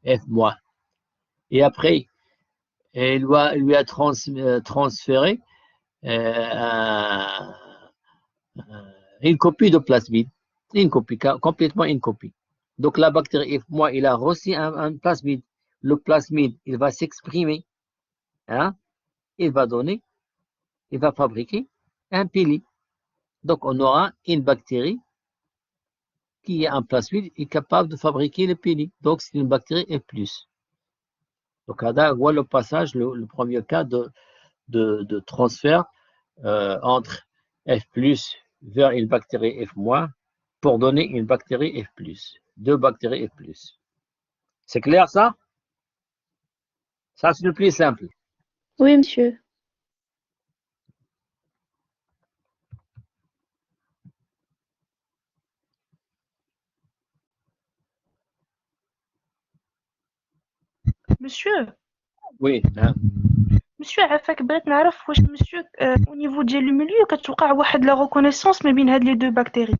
F-. Et après, il lui a transféré une copie de plasmide, complètement une copie. Donc la bactérie F-, il a reçu un plasmide. Le plasmide, il va s'exprimer, hein, il va fabriquer un pili. Donc, on aura une bactérie qui est un plasmide et capable de fabriquer le pénis. Donc, c'est une bactérie F+. Donc, là, on voit le passage, le premier cas de transfert entre F+ vers une bactérie F- pour donner une bactérie F+. Deux bactéries F+. C'est clair, ça? Ça, c'est le plus simple. Oui, monsieur. Monsieur, Oui, hein. monsieur عافاك بغيت نعرف واش monsieur au niveau ديال الميليو كتوقع واحد لا reconnaissance ما بين هاد لي دو بكتيري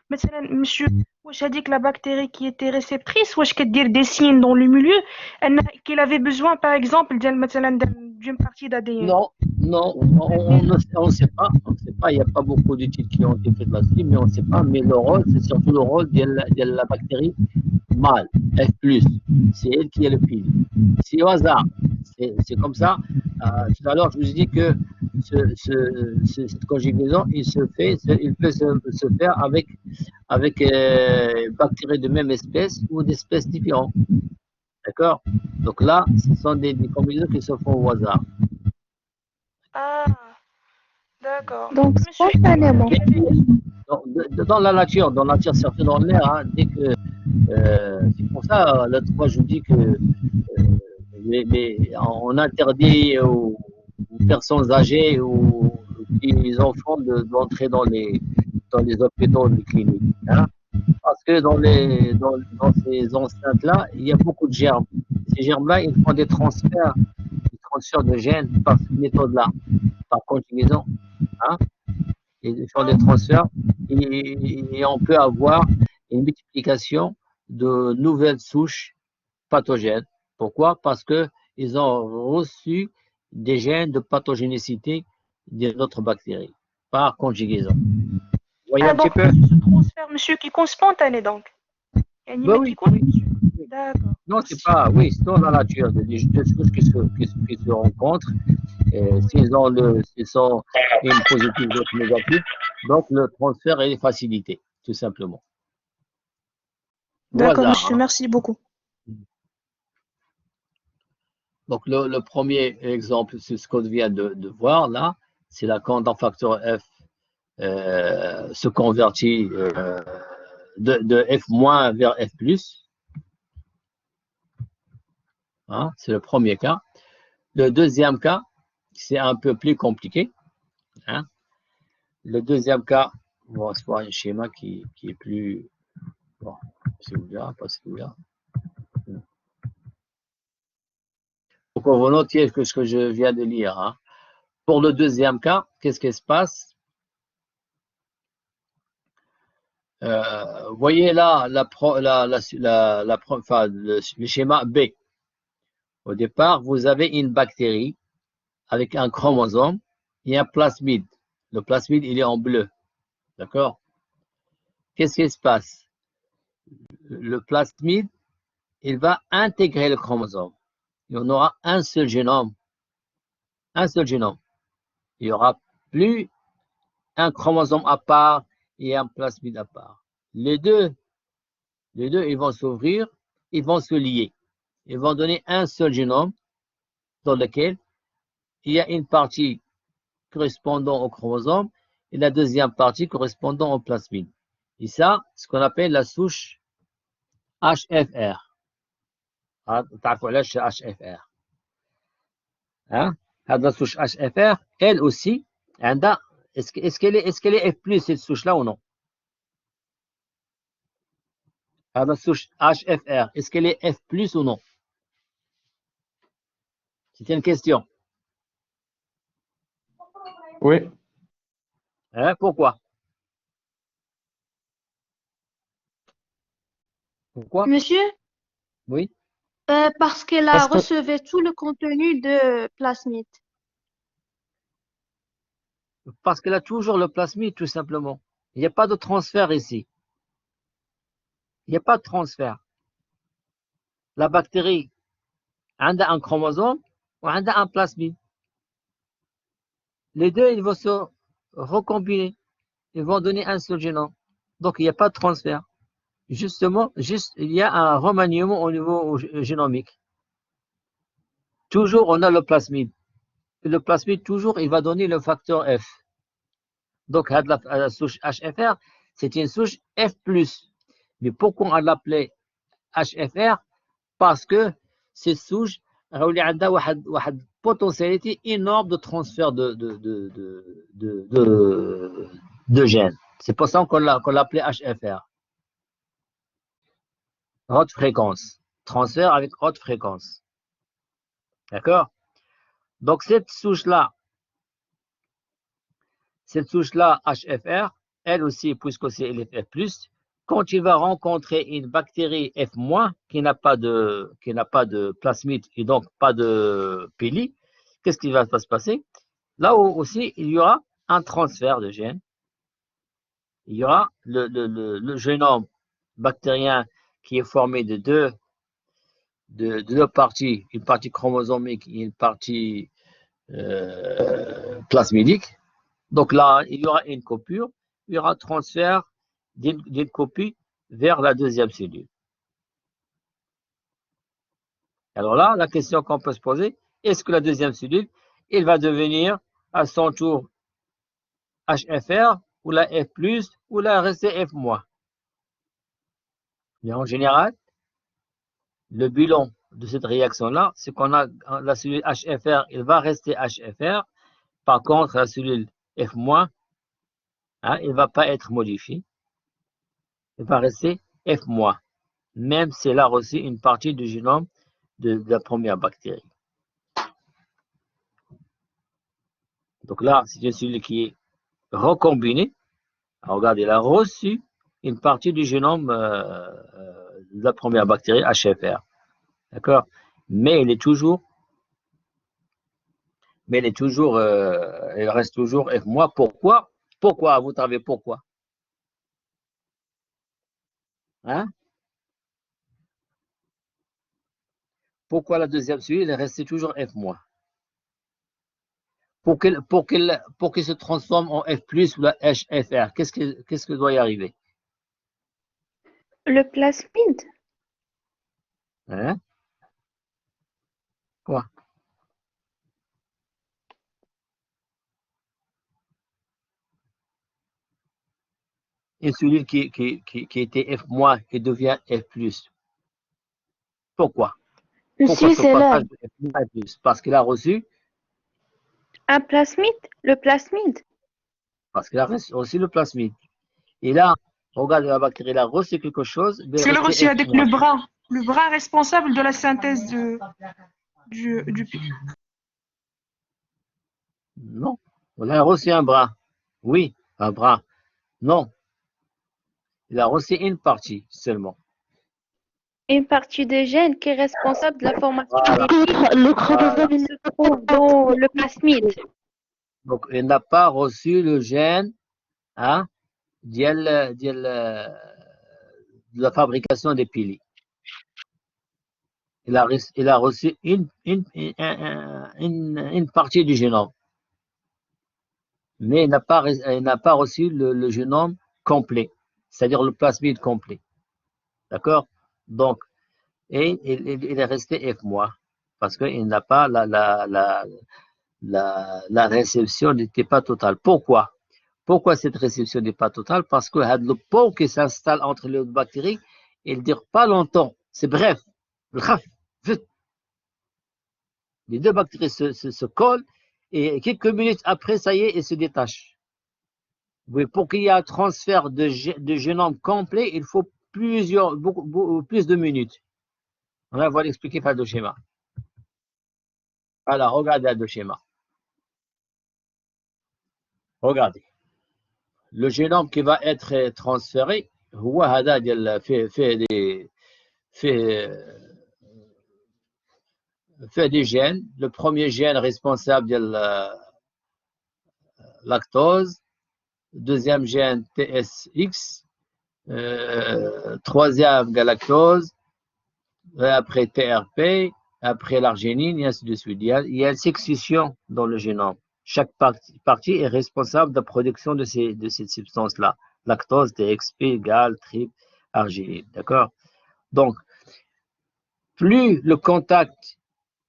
مثلا monsieur واش هذيك لا bactérie qui était réceptrice واش كدير des signes dans le milieu انها qu'il avait besoin par exemple ديال مثلا d'une partie d'ADN. Non, non, on ne sait pas. On ne sait pas. Il n'y a pas beaucoup d'études qui ont été faites là-dessus, mais on ne sait pas. Mais le rôle, c'est surtout le rôle de la bactérie mâle, F+. C'est elle qui est le pilier. C'est au hasard. C'est comme ça. Tout à l'heure, je vous ai dit que cette conjugaison, il peut se faire avec bactéries de même espèce ou d'espèces différentes. D'accord? Donc là, ce sont des combinaisons qui se font au hasard. Ah, d'accord. Donc, monsieur spontanément. Dans la nature, surtout dans l'air, hein, dès que c'est pour ça, l'autre fois, je vous dis que on interdit aux personnes âgées ou aux enfants d'entrer dans les hôpitaux, les cliniques. Hein, parce que dans ces enceintes-là, il y a beaucoup de germes. Ces germes-là, ils font des transferts de gènes par cette méthode-là, par conjugaison. Hein, ils font des transferts et on peut avoir une multiplication de nouvelles souches pathogènes. Pourquoi? Parce qu'ils ont reçu des gènes de pathogénicité de notre bactérie par conjugaison. Vous voyez un petit donc peu? ce transfert monsieur qui compte spontané donc يعني Bah ما oui, كيكونش oui. d'accord. Non, c'est pas, oui, c'est dans la nature, des choses qui se rencontrent. S'ils sont une positive, d'autres négatives, donc le transfert est facilité, tout simplement. Au D'accord hasard, monsieur, hein. merci beaucoup. Donc le premier exemple, c'est ce qu'on vient de voir là, c'est là quand un facteur F se convertit de F- vers F+. Hein, c'est le premier cas. Le deuxième cas, c'est un peu plus compliqué. Hein. Le deuxième cas, on va se voir un schéma qui est plus... Bon, c'est ouvert, pas celui-là. Donc, on va noter ce que je viens de lire. Hein. Pour le deuxième cas, qu'est-ce qui se passe? Voyez là le schéma B. Au départ, vous avez une bactérie avec un chromosome et un plasmide. Le plasmide, il est en bleu. D'accord? Qu'est-ce qui se passe? Le plasmide, il va intégrer le chromosome. Il y en aura un seul génome. Un seul génome. Il n'y aura plus un chromosome à part et un plasmide à part. Les deux, ils vont s'ouvrir, ils vont se lier. Ils vont donner un seul génome dans lequel il y a une partie correspondant au chromosome et la deuxième partie correspondant au plasmide. Et ça, ce qu'on appelle la souche HFR. تعرفوا علاش HFR. Hein? La souche HFR, elle aussi, est-ce qu'elle est F+, cette souche-là ou non? La souche HFR, est-ce qu'elle est F+, ou non? C'est une question. Oui, Hein? Pourquoi? Pourquoi? Monsieur, Oui. parce qu'elle a parce que reçu tout le contenu de plasmide. Parce qu'elle a toujours le plasmide, tout simplement. Il n'y a pas de transfert ici. Il n'y a pas de transfert. La bactérie a un chromosome ou a un plasmide. Les deux, ils vont se recombiner. ils vont donner un seul génome. Donc, il n'y a pas de transfert. Justement, il y a un remaniement au niveau génomique. Toujours, on a le plasmide. Et le plasmide, toujours, il va donner le facteur F. Donc, la souche HFR, c'est une souche F+. Mais pourquoi on l'appelait HFR? Parce que cette souche, a une potentialité énorme de transfert de gènes. C'est pour ça qu'on l'appelait HFR. Haute fréquence. Transfert avec haute fréquence. D'accord? Donc, cette souche-là, HFR, elle aussi, puisque c'est LFF+, quand il va rencontrer une bactérie F- qui n'a pas de plasmide et donc pas de pili, qu'est-ce qui va se passer? Là aussi, il y aura un transfert de gènes. Il y aura le génome bactérien qui est formé de deux parties, une partie chromosomique et une partie plasmidique. Donc là, il y aura une coupure, il y aura un transfert d'une copie vers la deuxième cellule. Alors là, la question qu'on peut se poser, est-ce que la deuxième cellule, elle va devenir à son tour HFR ou la F+, ou la rester F-? Mais en général, le bilan de cette réaction-là, c'est qu'on a la cellule HFR, elle va rester HFR. Par contre, la cellule F-, elle ne va pas être modifiée. Elle va rester F-, même si elle a reçu une partie du génome de la première bactérie. Donc là, c'est une cellule qui est recombinée. Alors, regardez, elle a reçu une partie du génome de la première bactérie HFR. D'accord? Mais elle reste toujours F-. Pourquoi? Pourquoi, à votre avis, pourquoi? Hein? Pourquoi la deuxième cellule est restée toujours F-? Pour qu'elle se transforme en F+ ou la HFR, qu'est-ce que doit y arriver? Le plasmide? Hein? Quoi? Une cellule qui était F- et devient F+. Pourquoi? Pourquoi Monsieur, ce c'est là. passage de F- à F+? Parce qu'il a reçu, Un plasmide? Le plasmide? parce qu'il a reçu le plasmide. Et là, regarde la bactérie, elle a reçu quelque chose, mais C'est elle le restait reçu F-. avec le bras responsable de la synthèse du Non. On a reçu un bras. Oui, un bras. Non. Il a reçu une partie seulement. Une partie des gènes qui est responsable de la formation Voilà. des piles Le chromosome, il se trouve dans le plasmide. Donc, il n'a pas reçu le gène hein, de la fabrication des pili. Il a reçu une partie du génome. Mais il n'a pas reçu le génome complet, c'est-à-dire le plasmide complet. D'accord? Donc, et il est resté F-, parce qu'il n'a pas la réception n'était pas totale. Pourquoi? Pourquoi cette réception n'est pas totale? Parce que le pont qui s'installe entre les deux bactéries, il ne dure pas longtemps. C'est bref. Les deux bactéries se collent et quelques minutes après, ça y est, elles se détachent. Oui, pour qu'il y ait un transfert de génome complet, il faut plus de minutes. On va l'expliquer par le schéma. Alors, regardez le schéma. Regardez. Le génome qui va être transféré, fait des gènes. Le premier gène responsable de la lactose, deuxième gène TSX, troisième galactose, après TRP, après l'arginine, et ainsi de suite. Il y a une succession dans le génome. Chaque partie est responsable de la production de ces substances-là. Lactose, TXP, gale, triple, arginine. D'accord? Donc, plus le contact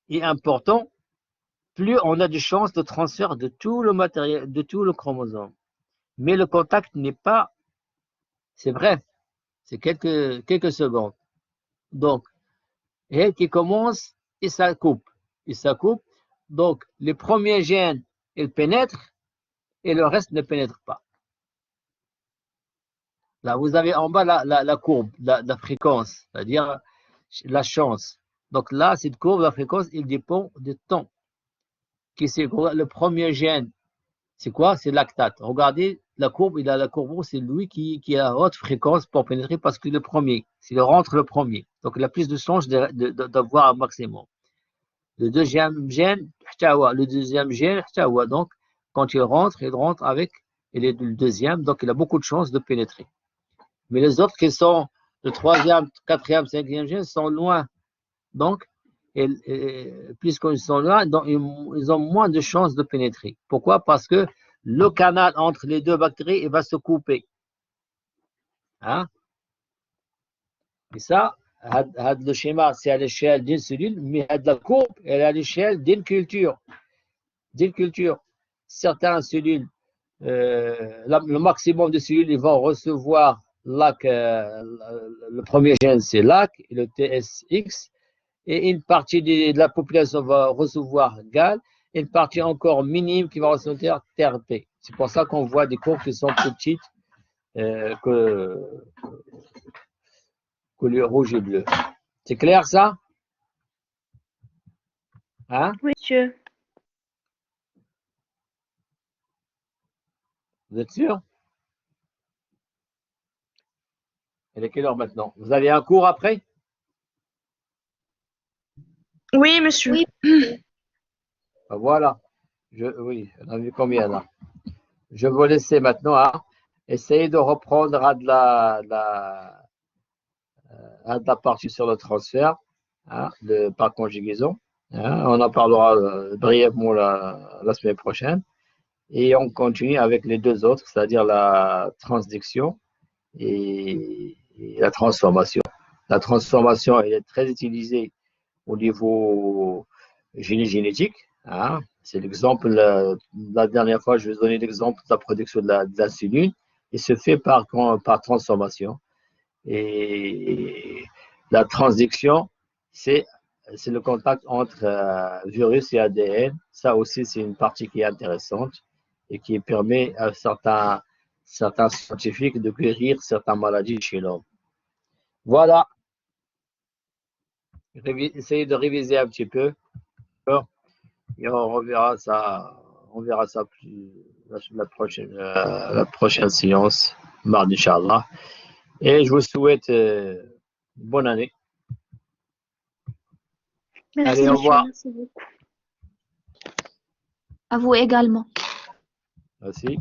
est important, plus on a de chances de transfert de tout le matériel, de tout le chromosome. Mais le contact n'est pas, c'est bref, c'est quelques secondes. Donc, elle qui commence et ça coupe. Et ça coupe. Donc, les premiers gènes, ils pénètrent et le reste ne pénètre pas. Là, vous avez en bas la courbe, la fréquence, c'est-à-dire la chance. Donc là, cette courbe, la fréquence, il dépend du temps. Le premier gène, c'est quoi? C'est lactate. Regardez la courbe, il a la courbe, c'est lui qui a haute fréquence pour pénétrer parce que le premier, s'il rentre le premier. Donc il a plus de chances d'avoir un maximum. Le deuxième gène, donc quand il rentre avec, il est le deuxième, donc il a beaucoup de chances de pénétrer. Mais les autres qui sont le troisième, quatrième, cinquième gène sont loin. Donc, puisqu'ils sont loin, donc, ils ont moins de chances de pénétrer. Pourquoi? Parce que le canal entre les deux bactéries, il va se couper. Hein? Et ça, le schéma, c'est à l'échelle d'une cellule, mais la courbe, elle est à l'échelle d'une culture. Certaines cellules, le maximum de cellules, ils vont recevoir le premier gène, c'est LAC, et le TSX, et une partie de la population va recevoir GAL, et une partie encore minime qui va recevoir TRP. C'est pour ça qu'on voit des courbes qui sont plus petites que le rouge et bleu. C'est clair ça? Hein? Oui, monsieur. Vous êtes sûr? Il est quelle heure maintenant? Vous avez un cours après? Oui, monsieur. Oui. Voilà. Oui, on a vu combien là? Je vais vous laisser maintenant. Hein? Essayez de reprendre à de la partie sur le transfert par conjugaison. Hein? On en parlera brièvement la semaine prochaine. Et on continue avec les deux autres, c'est-à-dire la transduction et la transformation. La transformation, elle est très utilisée au niveau génétique. Hein. C'est l'exemple, la dernière fois, je vais vous donner l'exemple de la production de la cellule. Il se fait par transformation. Et la transduction, c'est le contact entre virus et ADN. Ça aussi, c'est une partie qui est intéressante et qui permet à certains scientifiques de guérir certaines maladies chez l'homme. Voilà. Essayez de réviser un petit peu. Et on verra ça plus la prochaine séance, mardi, Inch'Allah. Et je vous souhaite bonne année. Merci, Allez, au monsieur. revoir. Merci beaucoup. À vous également. Merci.